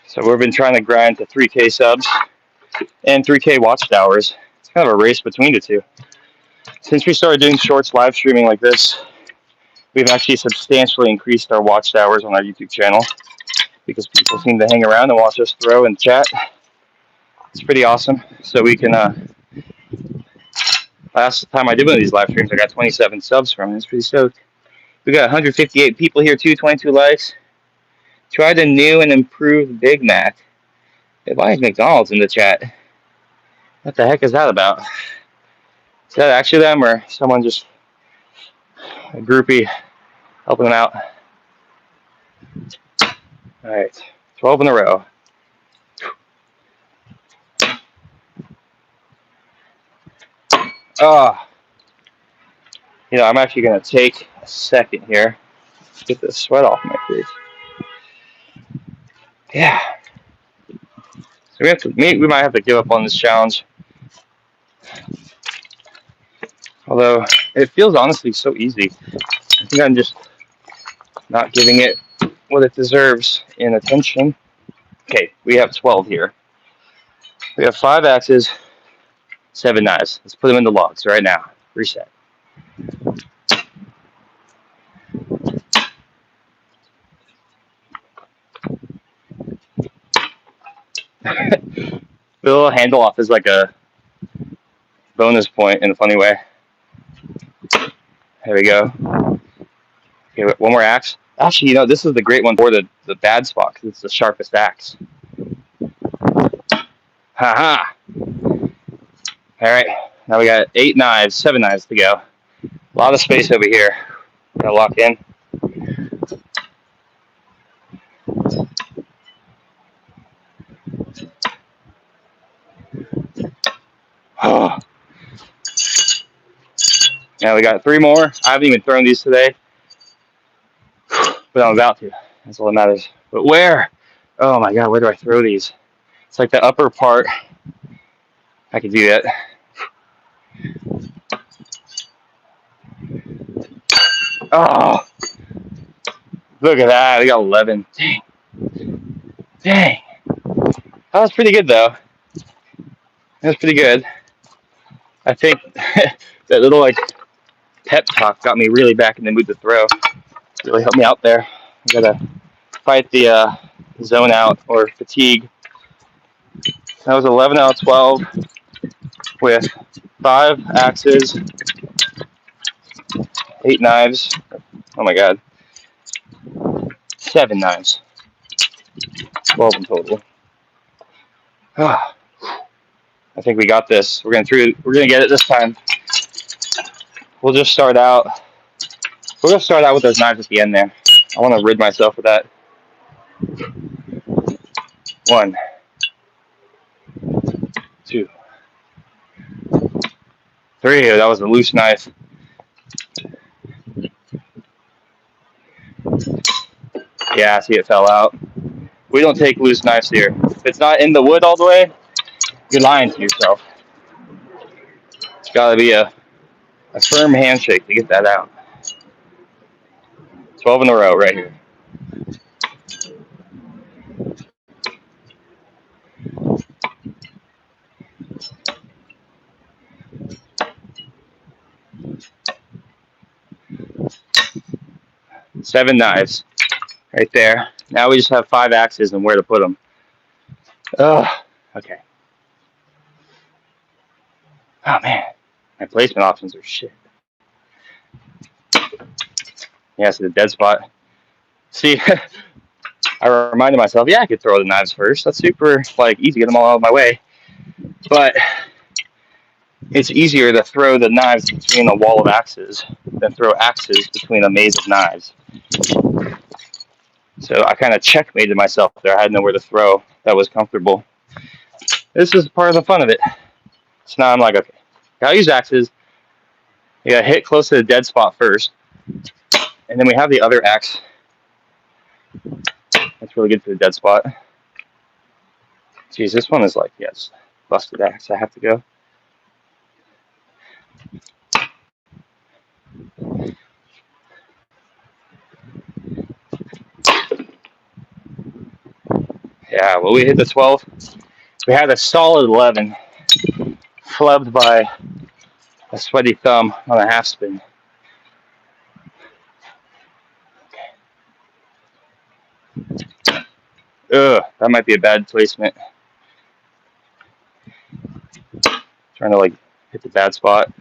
So we've been trying to grind to 3K subs, and 3K watched hours. It's kind of a race between the two. Since we started doing shorts live streaming like this, we've actually substantially increased our watched hours on our YouTube channel because people seem to hang around and watch us throw and chat. It's pretty awesome. So we can, last time I did one of these live streams, I got 27 subs from it. It's pretty stoked. We got 158 people here too, 22 likes. Try the new and improved Big Mac. Why is McDonald's in the chat? What the heck is that about? Is that actually them or someone just a groupie helping them out? All right, 12 in a row. Oh, you know, I'm actually gonna take a second here to get the sweat off my face. Yeah. So we might have to give up on this challenge. Although it feels honestly so easy. I think I'm just not giving it what it deserves in attention. Okay, we have 12 here. We have 5 axes, 7 knives. Let's put them in the logs right now. Reset. The little handle off is like a bonus point in a funny way. There we go. Okay, one more axe. Actually, you know, this is the great one for the bad spot because it's the sharpest axe. Haha. All right, now we got 8 knives, 7 knives to go. A lot of space over here. Gotta lock in. Oh. Now we got 3 more. I haven't even thrown these today, but I'm about to. That's all that matters. But where? Oh my God, where do I throw these? It's like the upper part. I can do that. Oh, look at that. We got 11. Dang. Dang. That was pretty good, though. That was pretty good. I think that little, like, pep talk got me really back in the mood to throw. Really helped me out there. I gotta fight the zone out or fatigue. That was 11 out of 12 with 5 axes, 8 knives. Oh my God. 7 knives. 12 in total. I think we got this. We're gonna get it this time. We'll just start out. We're gonna start out with those knives at the end there. I want to rid myself of that. 1, 2, 3. That was a loose knife. Yeah, see, it fell out. We don't take loose knives here. If it's not in the wood all the way, you're lying to yourself. It's got to be a firm handshake to get that out. 12 in a row right here. Seven knives right there. Now we just have 5 axes and where to put them. Okay. Oh man, my placement options are shit. Yeah, so the dead spot. See, I reminded myself, yeah, I could throw the knives first. That's super, like, easy, get them all out of my way. But it's easier to throw the knives between a wall of axes than throw axes between a maze of knives. So I kind of checkmated myself there. I had nowhere to throw that was comfortable. This is part of the fun of it. So now I'm like, okay, gotta use axes. You gotta hit close to the dead spot first. And then we have the other axe. That's really good for the dead spot. Geez, this one is like, yes, busted axe. I have to go. Yeah, will we hit the 12? We had a solid 11, flubbed by a sweaty thumb on a half spin. Ugh, that might be a bad placement. Trying to like hit the bad spot.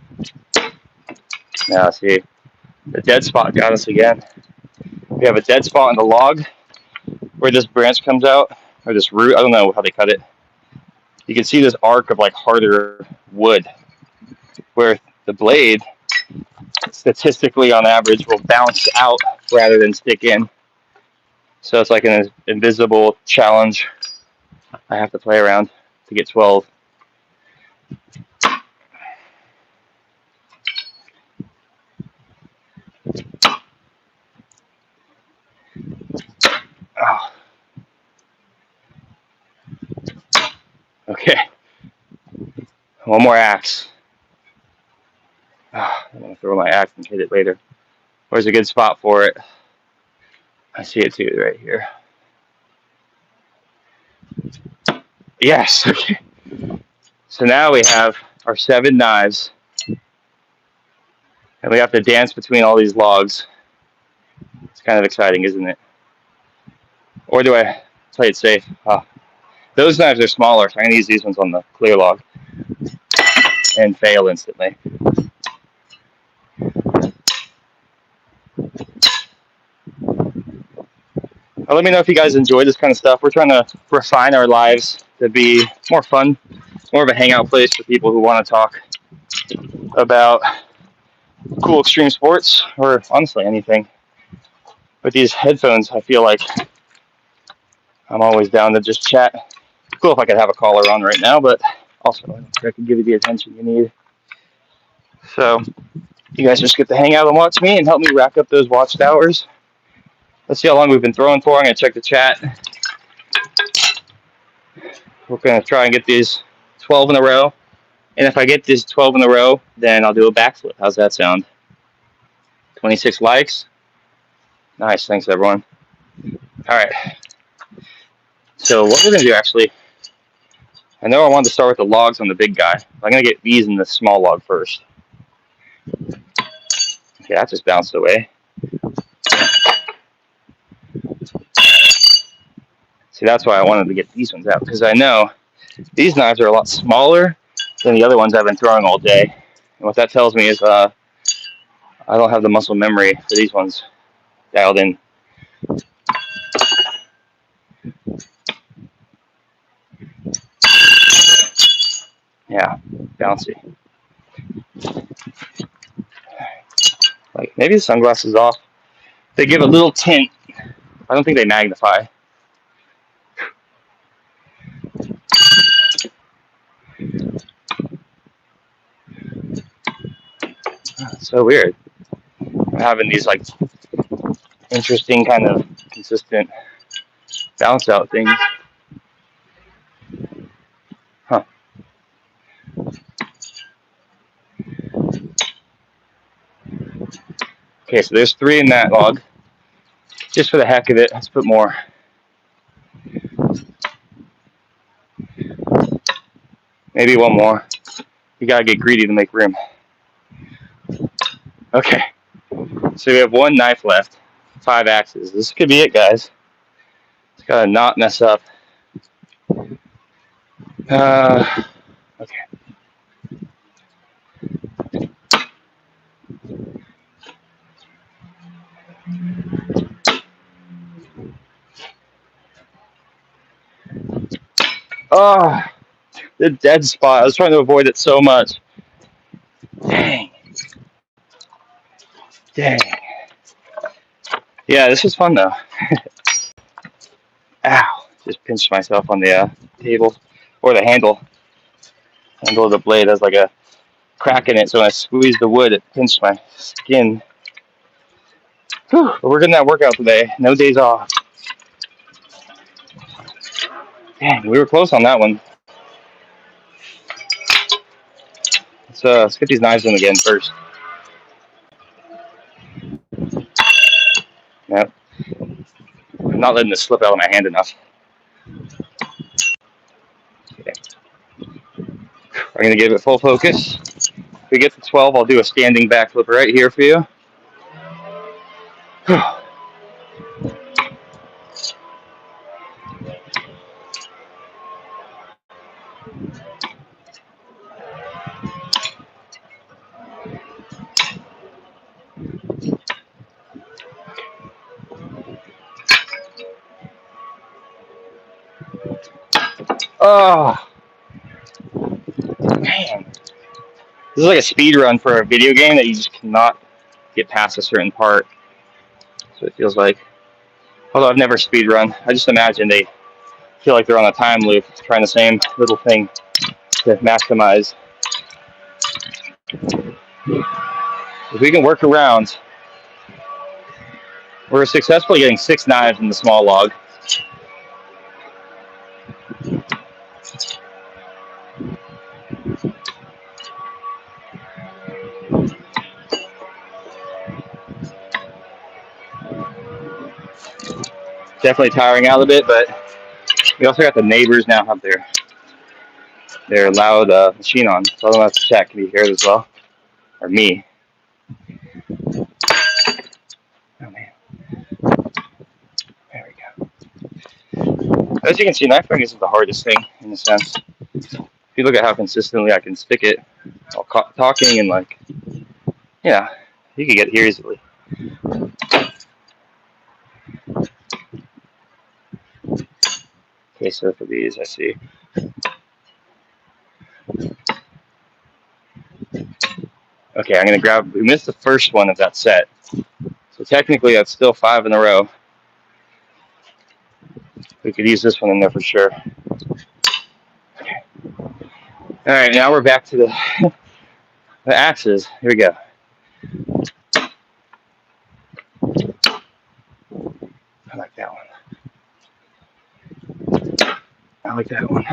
Now see, the dead spot got us again. We have a dead spot in the log where this branch comes out, or this root. I don't know how they cut it. You can see this arc of like harder wood, where the blade, statistically on average, will bounce out rather than stick in. So it's like an invisible challenge I have to play around to get 12. Oh. Okay. One more axe. Oh, I'm going to throw my axe and hit it later. Where's a good spot for it? I see it too, right here. Yes. Okay. So now we have our 7 knives. And we have to dance between all these logs. It's kind of exciting, isn't it? Or do I play it safe? Oh. Those knives are smaller, so I'm going to use these ones on the clear log. And fail instantly. Let me know if you guys enjoy this kind of stuff. We're trying to refine our lives to be more fun, more of a hangout place for people who want to talk about cool extreme sports or honestly anything. With these headphones, I feel like I'm always down to just chat. Cool if I could have a caller on right now, but also I can give you the attention you need. So you guys just get to hang out and watch me and help me rack up those watched hours. Let's see how long we've been throwing for. I'm going to check the chat. We're going to try and get these 12 in a row. And if I get this 12 in a row, then I'll do a backflip. How's that sound? 26 likes. Nice. Thanks, everyone. All right. So what we're going to do, actually, I know I wanted to start with the logs on the big guy. I'm going to get these in the small log first. Okay, that just bounced away. See, that's why I wanted to get these ones out, because I know these knives are a lot smaller than the other ones I've been throwing all day. And what that tells me is I don't have the muscle memory for these ones dialed in. Yeah, bouncy. Like, maybe the sunglasses off. They give a little tint. I don't think they magnify. It's so weird. I'm having these like interesting kind of consistent bounce out things. Huh. Okay, so there's 3 in that log. Just for the heck of it, let's put more. Maybe one more. You gotta get greedy to make room. Okay, so we have 1 knife left, 5 axes. This could be it, guys. Just gotta not mess up. Okay. Oh, the dead spot. I was trying to avoid it so much. Dang. Dang. Yeah, this was fun though. Ow. Just pinched myself on the table. Or the handle. Handle of the blade has like a crack in it, so when I squeezed the wood, it pinched my skin. Whew. But we're getting that workout today. No days off. Dang, we were close on that one. Let's get these knives in again first. Yep. I'm not letting this slip out of my hand enough. Okay. We're going to give it full focus. If we get to 12, I'll do a standing backflip right here for you. Oh, man. This is like a speed run for a video game that you just cannot get past a certain part. So it feels like. Although I've never speed run, I just imagine they feel like they're on a time loop, trying the same little thing to maximize. If we can work around, we're successfully getting 6 knives in the small log. Definitely tiring out a bit, but we also got the neighbors now have their loud machine on, so I don't have to check. Can you hear it as well? Or me? Oh man. There we go. As you can see, knife throwing isn't the hardest thing in a sense. If you look at how consistently I can stick it while talking and like, yeah, you can get here easily. Okay, so for these, I see. Okay, I'm gonna grab. We missed the first one of that set, so technically that's still 5 in a row. We could use this one in there for sure. Okay. All right, now we're back to the axes. Here we go. I like that one. I like that one.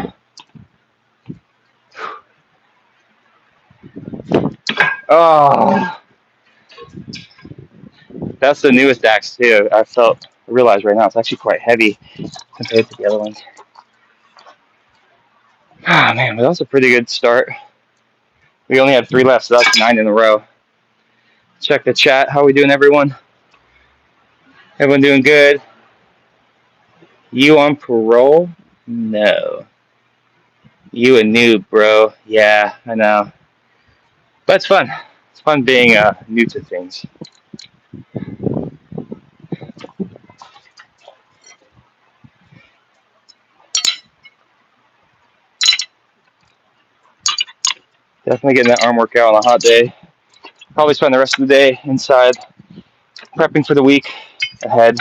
Oh, that's the newest axe too. I realize right now it's actually quite heavy compared to the other ones. Ah, man, but that was a pretty good start. We only had 3 left, so that's 9 in a row. Check the chat. How we doing, everyone? Everyone doing good? You on parole? No. You a noob, bro. Yeah, I know. But it's fun. It's fun being new to things. Definitely getting that arm workout on a hot day. Probably spend the rest of the day inside prepping for the week ahead.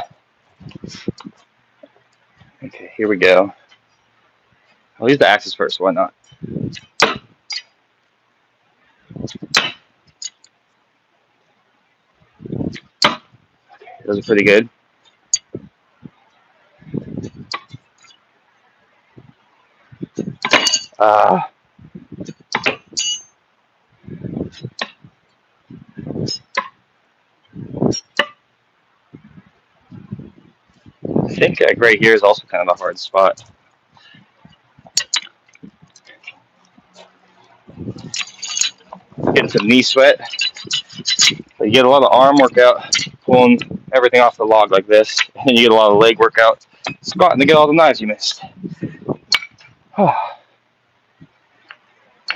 Okay, here we go. I'll use the axes first, why not? Okay, those are pretty good. I think right here is also kind of a hard spot. Getting some knee sweat. So you get a lot of arm workout, pulling everything off the log like this, and you get a lot of leg workout, squatting to get all the knives you missed.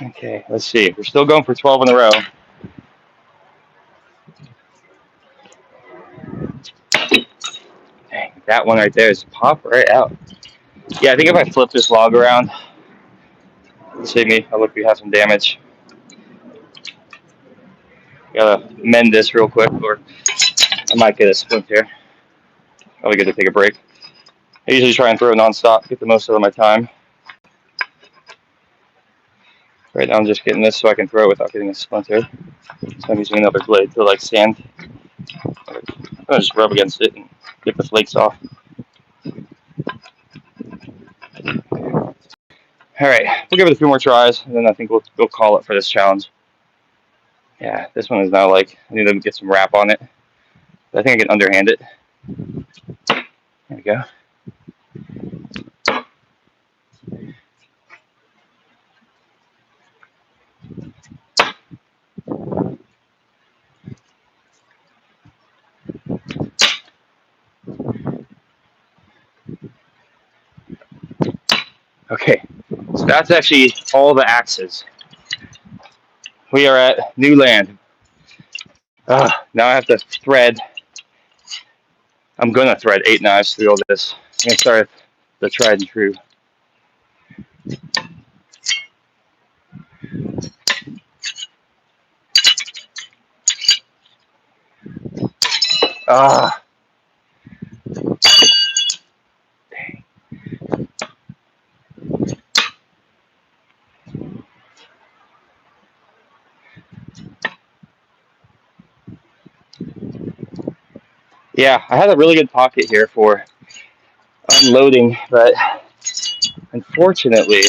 Okay, let's see. We're still going for 12 in a row. Dang, that one right there is pop right out. Yeah, I think if I flip this log around, it'll save me. I look, we have some damage. Gotta mend this real quick, or I might get a splint here. Probably good to take a break. I usually try and throw nonstop, get the most out of my time. Right now I'm just getting this so I can throw it without getting a splinter. So I'm using another blade to like sand. I'll just rub against it and get the flakes off. All right, we'll give it a few more tries, and then I think we'll call it for this challenge. Yeah, this one is now like, I need to get some wrap on it. I think I can underhand it. There we go. Okay, so that's actually all the axes. We are at new land. Now I have to thread. I'm gonna thread 8 knives through all this. I'm gonna start the tried and true. Ah, yeah, I had a really good pocket here for unloading, but unfortunately,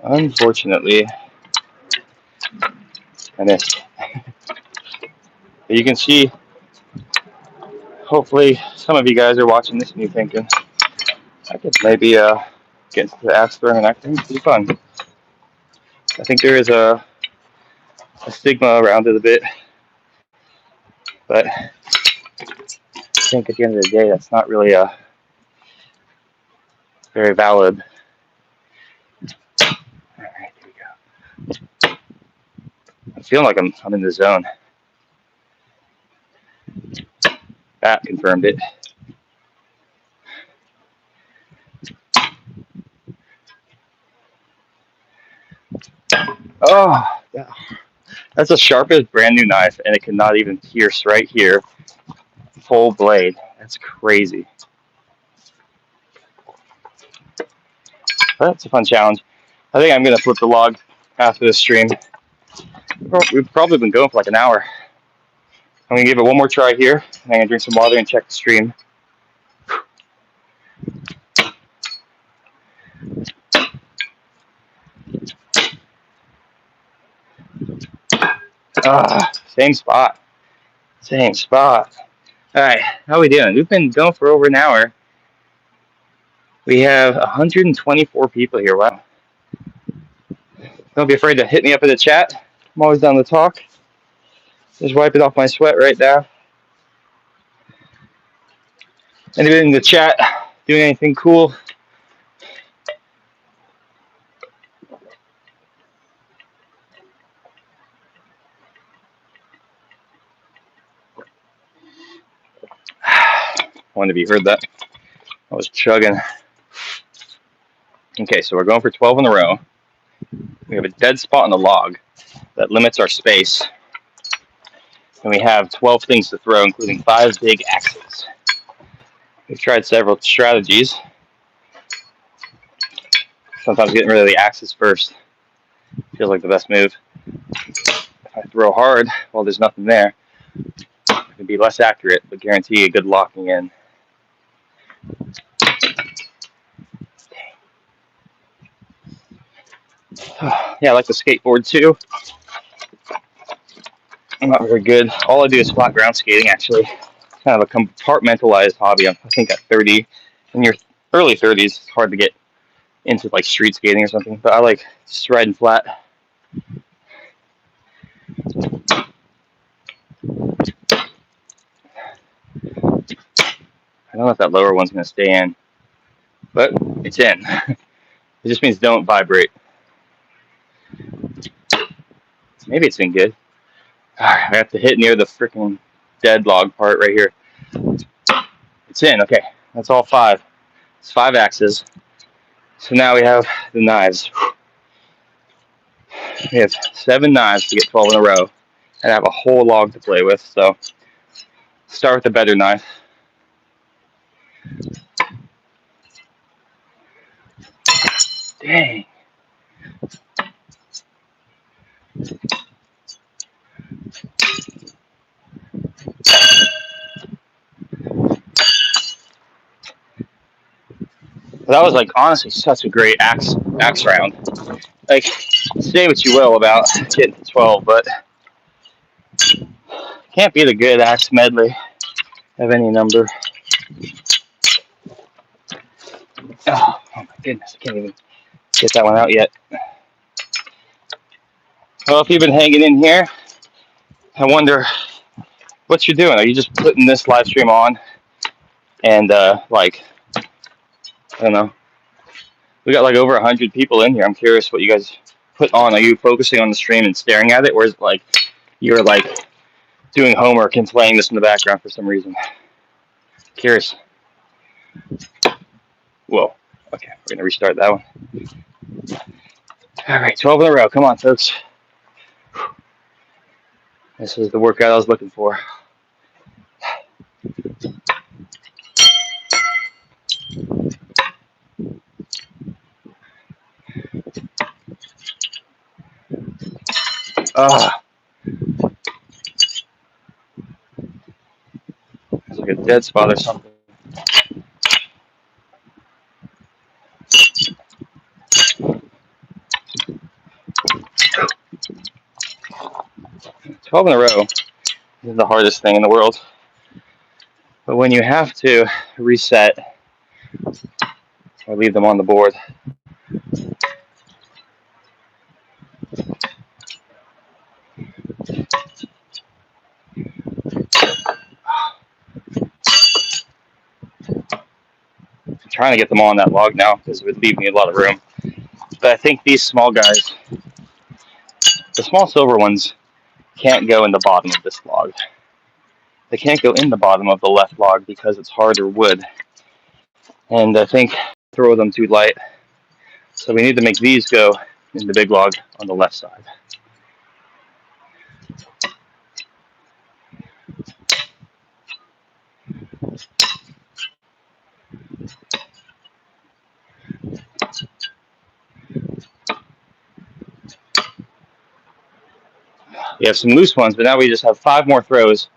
I missed. But you can see, hopefully, some of you guys are watching this and you're thinking, I could maybe get into the axe throwing and acting. It'd be fun. I think there is a stigma around it a bit, but I think at the end of the day, that's not really very valid. All right, here we go. I'm feeling like I'm in the zone. That confirmed it. Oh, that's the sharpest brand new knife, and it cannot even pierce right here. Full blade. That's crazy. That's a fun challenge. I think I'm gonna flip the log after this stream. We've probably been going for like an hour. I'm gonna give it one more try here, and I'm gonna drink some water and check the stream. Same spot. Same spot. All right, how are we doing? We've been going for over an hour. We have 124 people here. Wow. Don't be afraid to hit me up in the chat. I'm always down to talk. Just wiping off my sweat right now. Anybody in the chat doing anything cool? I wanted to be heard that. I was chugging. Okay, so we're going for 12 in a row. We have a dead spot on the log that limits our space. And we have 12 things to throw, including 5 big axes. We've tried several strategies. Sometimes getting rid of the axes first feels like the best move. If I throw hard while there's nothing there, it can be less accurate, but guarantee a good locking in. Yeah, I like the skateboard too. I'm not very good. All I do is flat ground skating, actually. It's kind of a compartmentalized hobby. I think at 30, in your early 30s, it's hard to get into like street skating or something, but I like just riding flat. I don't know if that lower one's going to stay in, but it's in. It just means don't vibrate. Maybe it's in good. I have to hit near the freaking dead log part right here. It's in. Okay, that's all 5. It's 5 axes. So now we have the knives. We have 7 knives to get 12 in a row, and I have a whole log to play with. So start with the better knife. Dang. That was like honestly such a great axe round. Like, say what you will about getting to 12, but can't beat a good axe medley of any number. Oh my goodness, I can't even get that one out yet. Well, if you've been hanging in here, I wonder what you're doing. Are you just putting this live stream on and like, I don't know, We got like over 100 people in here. I'm curious what you guys put on. Are you focusing on the stream and staring at it, or is it like you're like doing homework and playing this in the background for some reason? Curious. Whoa. Okay, we're gonna restart that one. All right, 12 in a row. Come on, folks. This is the workout I was looking for. Ah, it's like a dead spot or something. "12 in a row is the hardest thing in the world. But when you have to reset or leave them on the board, I'm trying to get them on that log now because it would leave me a lot of room. But I think these small guys, the small silver ones, can't go in the bottom of this log. They can't go in the bottom of the left log because it's harder wood. And I think throw them too light. So we need to make these go in the big log on the left side. We have some loose ones, but now we just have 5 more throws.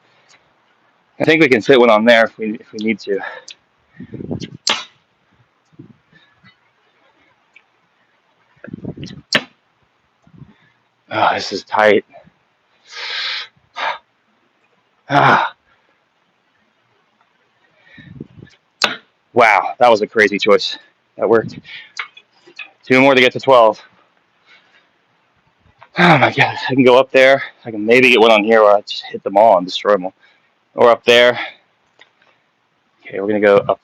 I think we can fit one on there if we need to. Oh, this is tight. Ah. Wow, that was a crazy choice. That worked. 2 more to get to 12. Oh my god, I can go up there. I can maybe get one on here where I just hit them all and destroy them all. Or up there. Okay, we're gonna go up.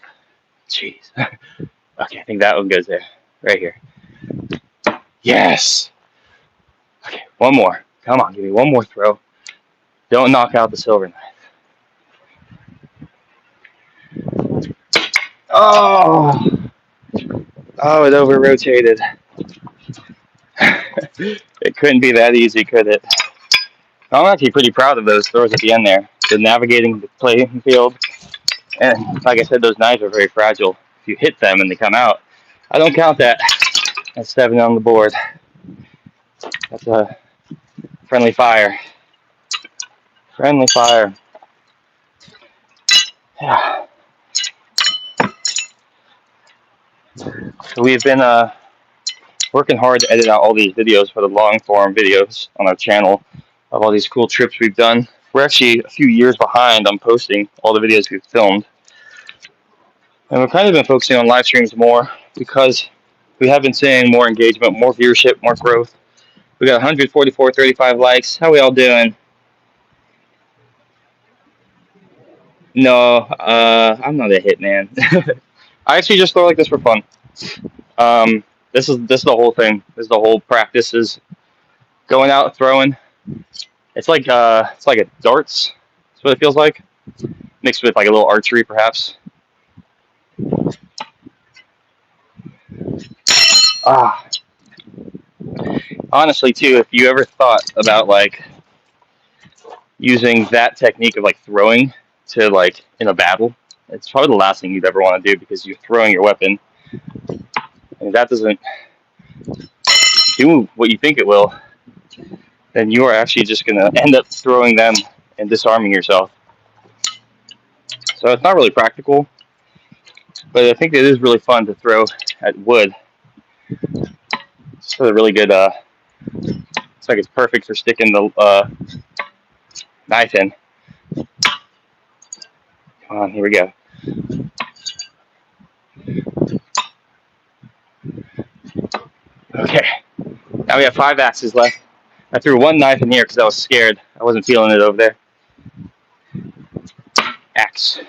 Jeez. Okay, I think that one goes there. Right here. Yes! Okay, one more. Come on, give me one more throw. Don't knock out the silver knife. Oh! Oh, it over-rotated. It couldn't be that easy, could it? I'm actually pretty proud of those throws at the end there. The navigating the playing field. And like I said, those knives are very fragile. If you hit them and they come out, I don't count that. That's 7 on the board. That's a friendly fire. Friendly fire. Yeah. So we've been working hard to edit out all these videos for the long form videos on our channel of all these cool trips we've done. We're actually a few years behind on posting all the videos we've filmed. And we've kind of been focusing on live streams more because we have been seeing more engagement, more viewership, more growth. We got 144, 35 likes. How we all doing? No, I'm not a hitman. I actually just throw like this for fun. This is the whole thing. This is the whole practice is going out throwing. It's like a darts. That's what it feels like, mixed with like a little archery, perhaps. Ah, honestly, too, if you ever thought about like using that technique of like throwing to like in a battle, it's probably the last thing you'd ever want to do because you're throwing your weapon, and if that doesn't do what you think it will, then you are actually just going to end up throwing them and disarming yourself. So it's not really practical, but I think it is really fun to throw at wood. It's a really good, it's like it's perfect for sticking the knife in. Come on, here we go. Okay, now we have 5 axes left. I threw 1 knife in here because I was scared. I wasn't feeling it over there. Axe.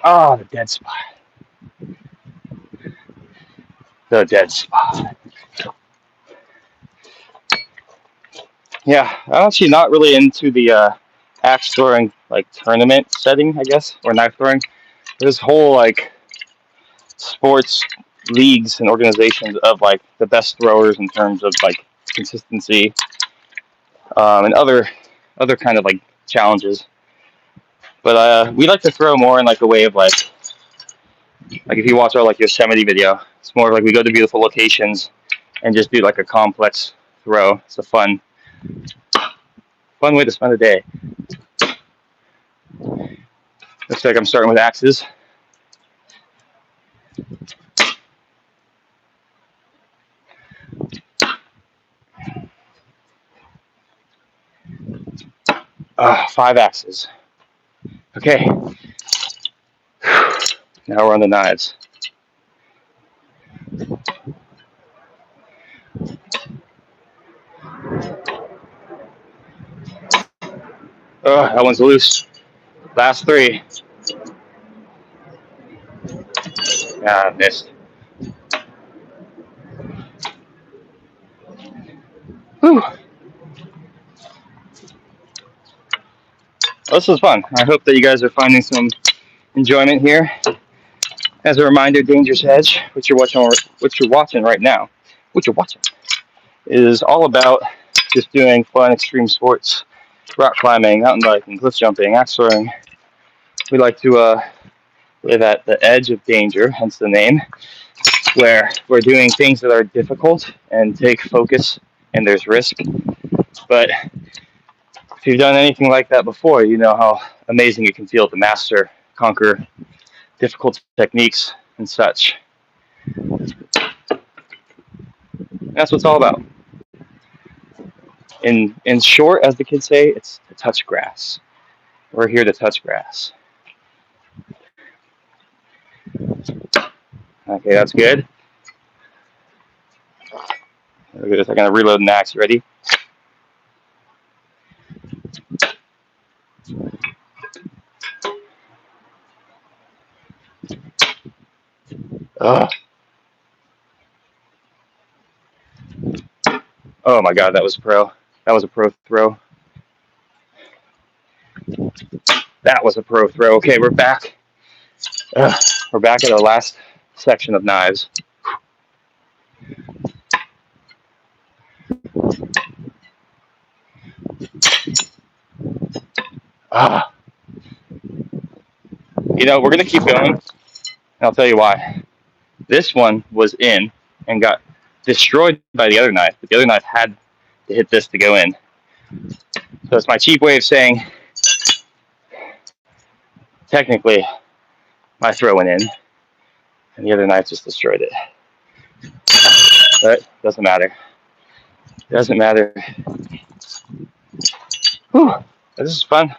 Oh, the dead spot. the dead spot. Yeah, I'm actually not really into the axe throwing like tournament setting, I guess, or knife throwing. This whole like sports leagues and organizations of like the best throwers in terms of like consistency, and other kind of like challenges. But we like to throw more in like a way of like if you watch our like Yosemite video, it's more like we go to beautiful locations and just do like a complex throw. It's a fun way to spend a day. Looks like I'm starting with axes. Five axes. Okay. Now we're on the knives. Oh, that one's loose. Last three. Ah, missed. Whew. This was fun. I hope that you guys are finding some enjoyment here. As a reminder, Dangerous Edge, which you're watching right now, is all about just doing fun extreme sports, rock climbing, mountain biking, cliff jumping, axe throwing. We like to live at the edge of danger, hence the name, where we're doing things that are difficult and take focus and there's risk. But if you've done anything like that before, you know how amazing it can feel to master, conquer difficult techniques and such. And that's what it's all about. In short, as the kids say, it's to touch grass. We're here to touch grass. Okay, that's good. I'm gonna reload an axe. You ready? Ugh. Oh my god, that was pro. That was a pro throw. That was a pro throw. Okay, we're back. We're back at our last section of knives. Ah. You know, we're gonna keep going. And I'll tell you why. This one was in and got destroyed by the other knife, but the other knife had to hit this to go in. So it's my cheap way of saying, technically, my throw went in, and the other knife just destroyed it. But doesn't matter. Doesn't matter. Whew, this is fun.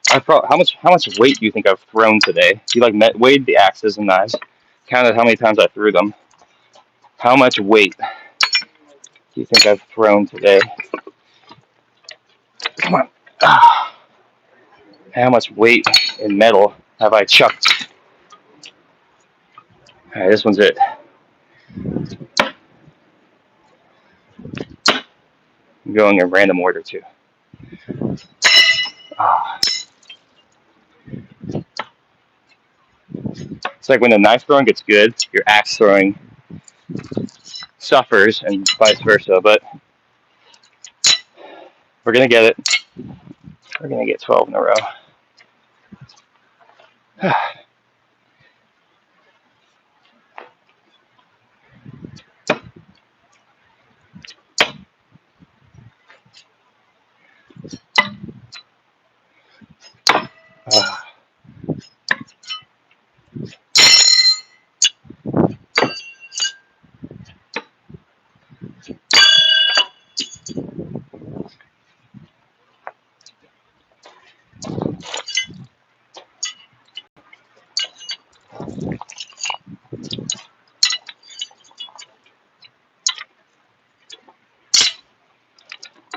How much weight do you think I've thrown today? You like weighed the axes and knives, counted how many times I threw them. How much weight do you think I've thrown today? Come on. How much weight in metal have I chucked? All right, this one's it. I'm going in random order too. It's like when the knife throwing gets good, your axe throwing suffers and vice versa, but we're going to get it. We're going to get 12 in a row.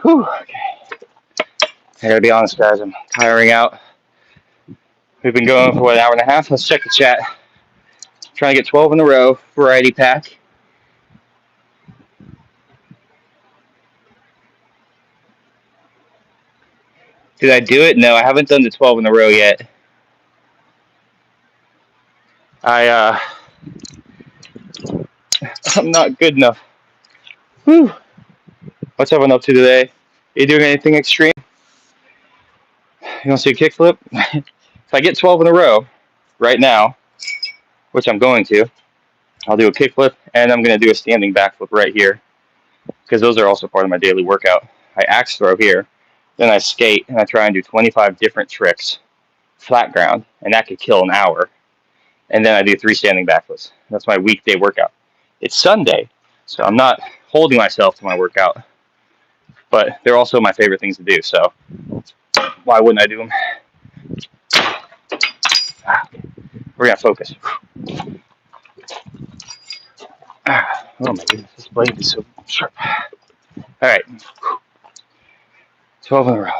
Whew, okay. I gotta be honest, guys, I'm tiring out. We've been going for what, an hour and a half? Let's check the chat. Trying to get 12 in a row, variety pack. Did I do it? No, I haven't done the 12 in a row yet. I'm not good enough. Whew. What's everyone up to today? You doing anything extreme? You want to see a kickflip? If I get 12 in a row right now, which I'm going to, I'll do a kickflip and I'm going to do a standing backflip right here because those are also part of my daily workout. I axe throw here, then I skate and I try and do 25 different tricks, flat ground, and that could kill an hour. And then I do 3 standing backflips. That's my weekday workout. It's Sunday, so I'm not holding myself to my workout, but they're also my favorite things to do, so why wouldn't I do them? We're going to focus. Oh my goodness, this blade is so sharp. All right, 12 in a row.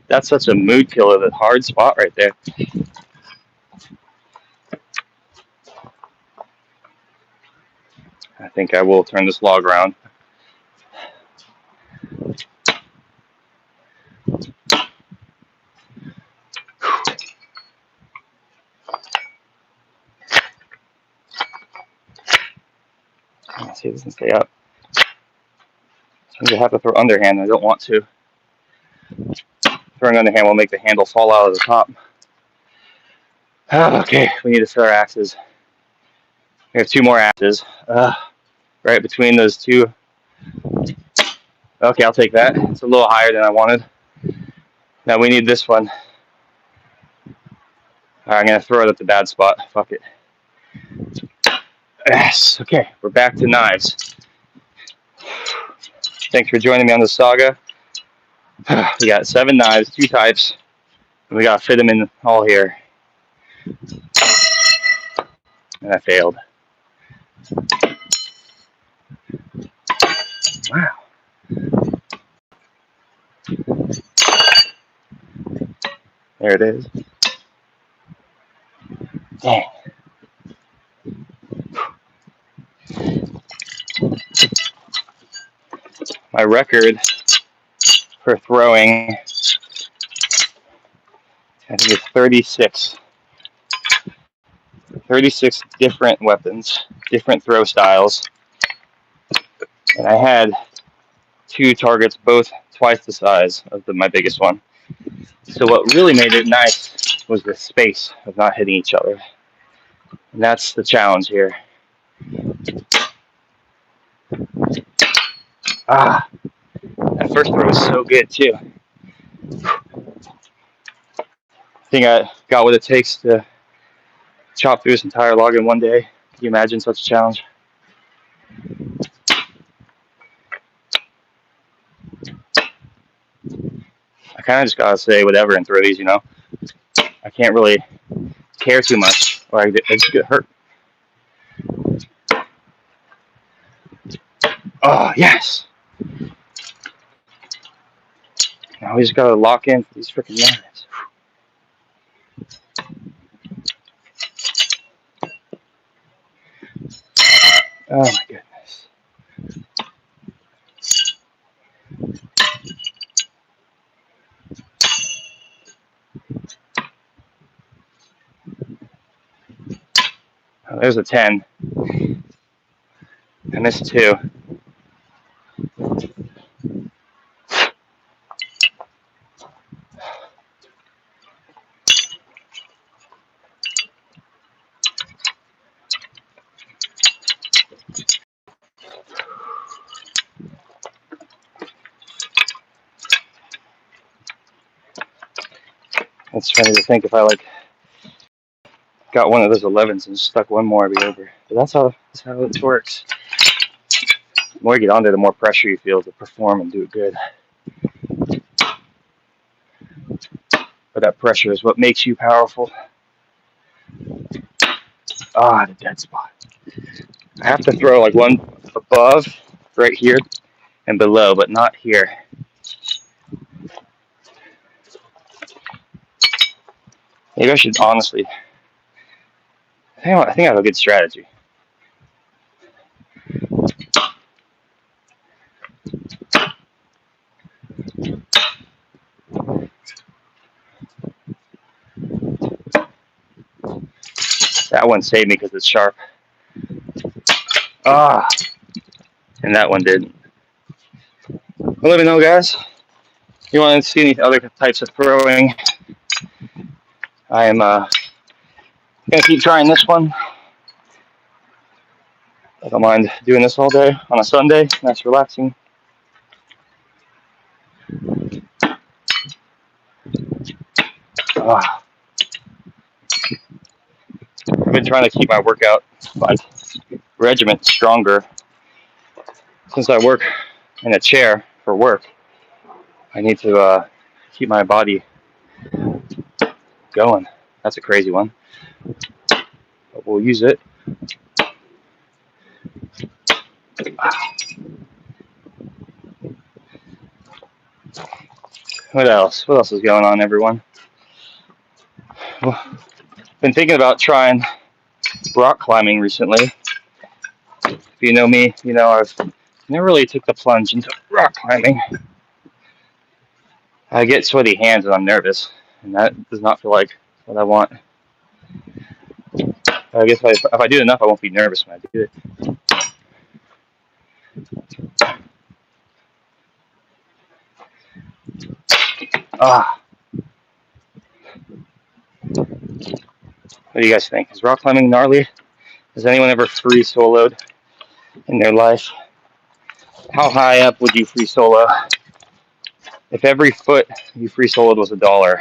That's such a mood killer, that hard spot right there. I think I will turn this log around. Let's see if this can stay up. Sometimes I have to throw underhand. I don't want to. Throwing underhand will make the handle fall out of the top. Okay, we need to throw our axes. We have 2 more axes. Right between those 2. Okay, I'll take that. It's a little higher than I wanted. Now we need this one. Alright, I'm going to throw it at the bad spot. Fuck it. Yes, okay, we're back to knives. Thanks for joining me on the saga. We got 7 knives, 2 types. And we got to fit them in all here. And I failed. Wow. There it is. Dang. My record for throwing, I think it's 36. 36 different weapons, different throw styles. And I had 2 targets, both twice the size of my biggest one. So what really made it nice was the space of not hitting each other. And that's the challenge here. That first throw was so good too. I think I got what it takes to chop through this entire log in one day. Can you imagine such a challenge? I kind of just gotta say whatever and throw these, you know? I can't really care too much or I just get hurt. Oh, yes! Now we just gotta lock in for these freaking knives. Oh my goodness. Oh, there's a 10. I missed 2. It's funny to think if I got one of those 11s and stuck one more, I'd be over. But that's how it works. The more you get on there, the more pressure you feel to perform and do it good. But that pressure is what makes you powerful. The dead spot. I have to throw one above, right here, and below, but not here. Maybe I should honestly. I think I have a good strategy. That one saved me because it's sharp. Ah, and that one didn't. Well, let me know, guys. If you want to see any other types of throwing, I am gonna keep trying this one. I don't mind doing this all day on a Sunday. Nice, relaxing. Ah, I've been trying to keep my workout regimen stronger since I work in a chair for work. I need to keep my body going. That's a crazy one, but we'll use it. What else? What else is going on, everyone? Well, been thinking about trying rock climbing recently. If you know me, you know I've never really took the plunge into rock climbing. I get sweaty hands and I'm nervous, and that does not feel like what I want. I guess if I do enough, I won't be nervous when I do it. Ah, what do you guys think? Is rock climbing gnarly? Has anyone ever free soloed in their life? How high up would you free solo? If every foot you free soloed was $1,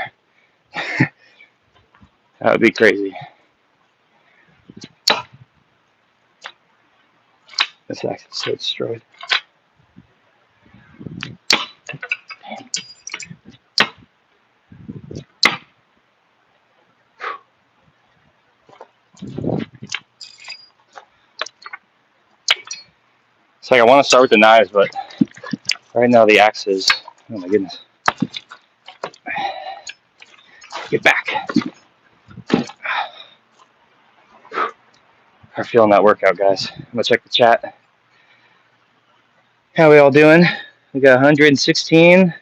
that would be crazy. This actually so destroyed. It's like I want to start with the knives, but right now the axe is. Oh my goodness! Get back! I'm feeling that workout, guys. I'm gonna check the chat. How we all doing? We got 116.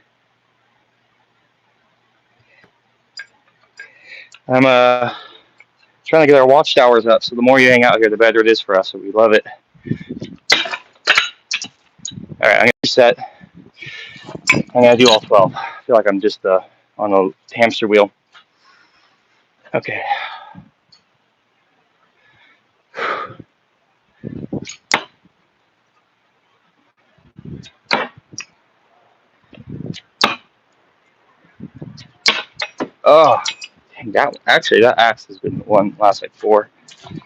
I'm trying to get our watchtowers up, so the more you hang out here, the better it is for us. So we love it. All right, I'm gonna reset. I'm gonna do all 12. I feel like I'm just on a hamster wheel. Okay. Oh, dang, that axe has been one last like 4. Damn.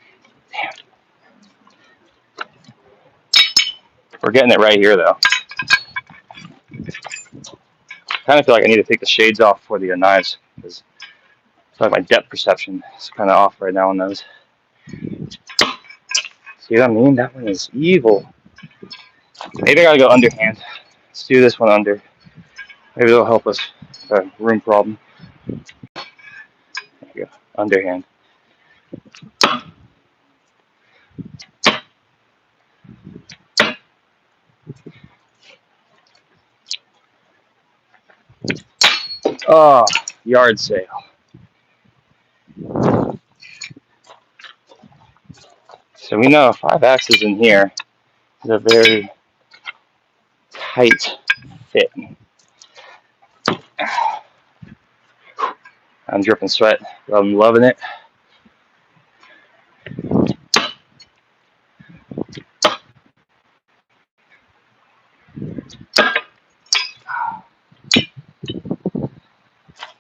We're getting it right here though. Kind of feel like I need to take the shades off for the knives because I feel like my depth perception is kind of off right now on those. See what I mean? That one is evil. Maybe I gotta go underhand. Let's do this one under. Maybe it'll help us with a room problem. There you go. Underhand. Oh, yard sale. So we know 5 axes in here is a very tight fit. I'm dripping sweat. I'm loving it.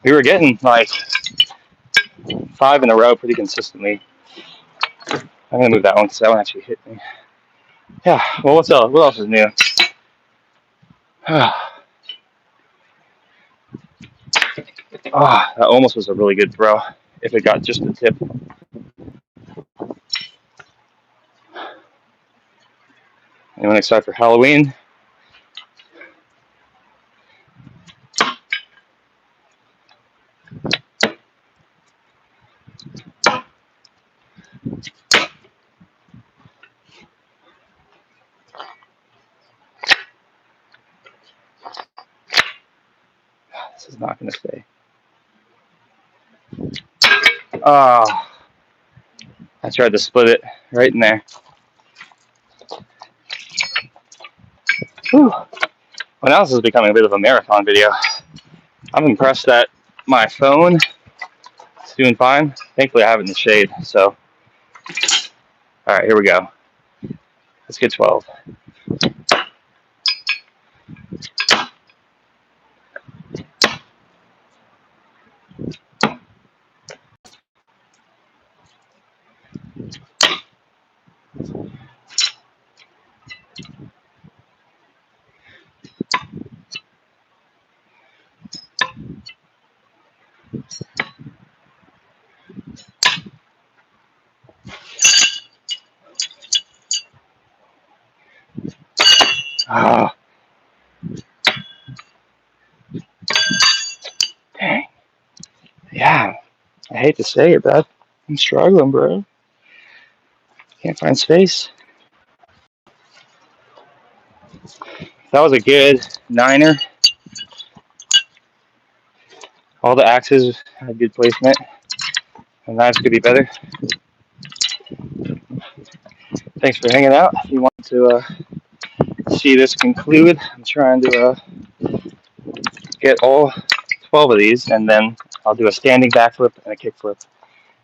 We were getting like 5 in a row pretty consistently. I'm gonna move that one because that one actually hit me. Yeah. Well, what's else? What else is new? That almost was a really good throw if it got just the tip. Anyone excited for Halloween? This is not going to stay. Oh, I tried to split it right in there. Whew. Well, now this is becoming a bit of a marathon video. I'm impressed that my phone is doing fine. Thankfully, I have it in the shade. So, all right, here we go. Let's get 12. Ah, dang. Yeah, I hate to say it, but I'm struggling, bro. Can't find space. That was a good niner. All the axes had good placement. The knives could be better. Thanks for hanging out. If you want to see this conclude, I'm trying to get all 12 of these, and then I'll do a standing backflip and a kickflip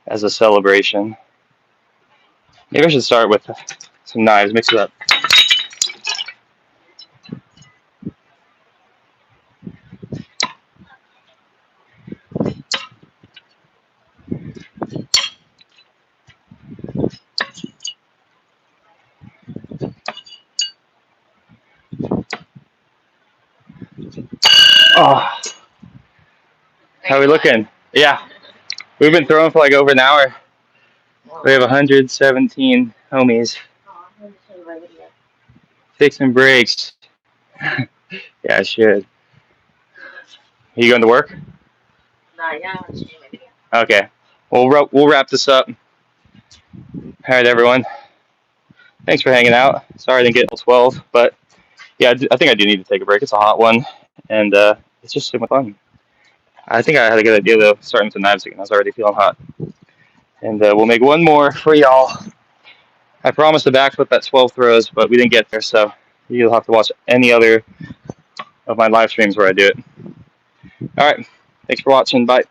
as a celebration. Maybe I should start with some knives, mix it up. Oh, how are we looking? Yeah, we've been throwing for like over an hour. We have 117 homies. Fixing brakes. Yeah, I should. Are you going to work? Okay. We'll wrap this up. All right, everyone. Thanks for hanging out. Sorry I didn't get till 12, but yeah, I think I do need to take a break. It's a hot one, and it's just super fun. I think I had a good idea, though, starting with the knives again. I was already feeling hot. And we'll make one more for y'all. I promised a backflip at 12 throws, but we didn't get there, so you'll have to watch any other of my live streams where I do it. All right. Thanks for watching. Bye.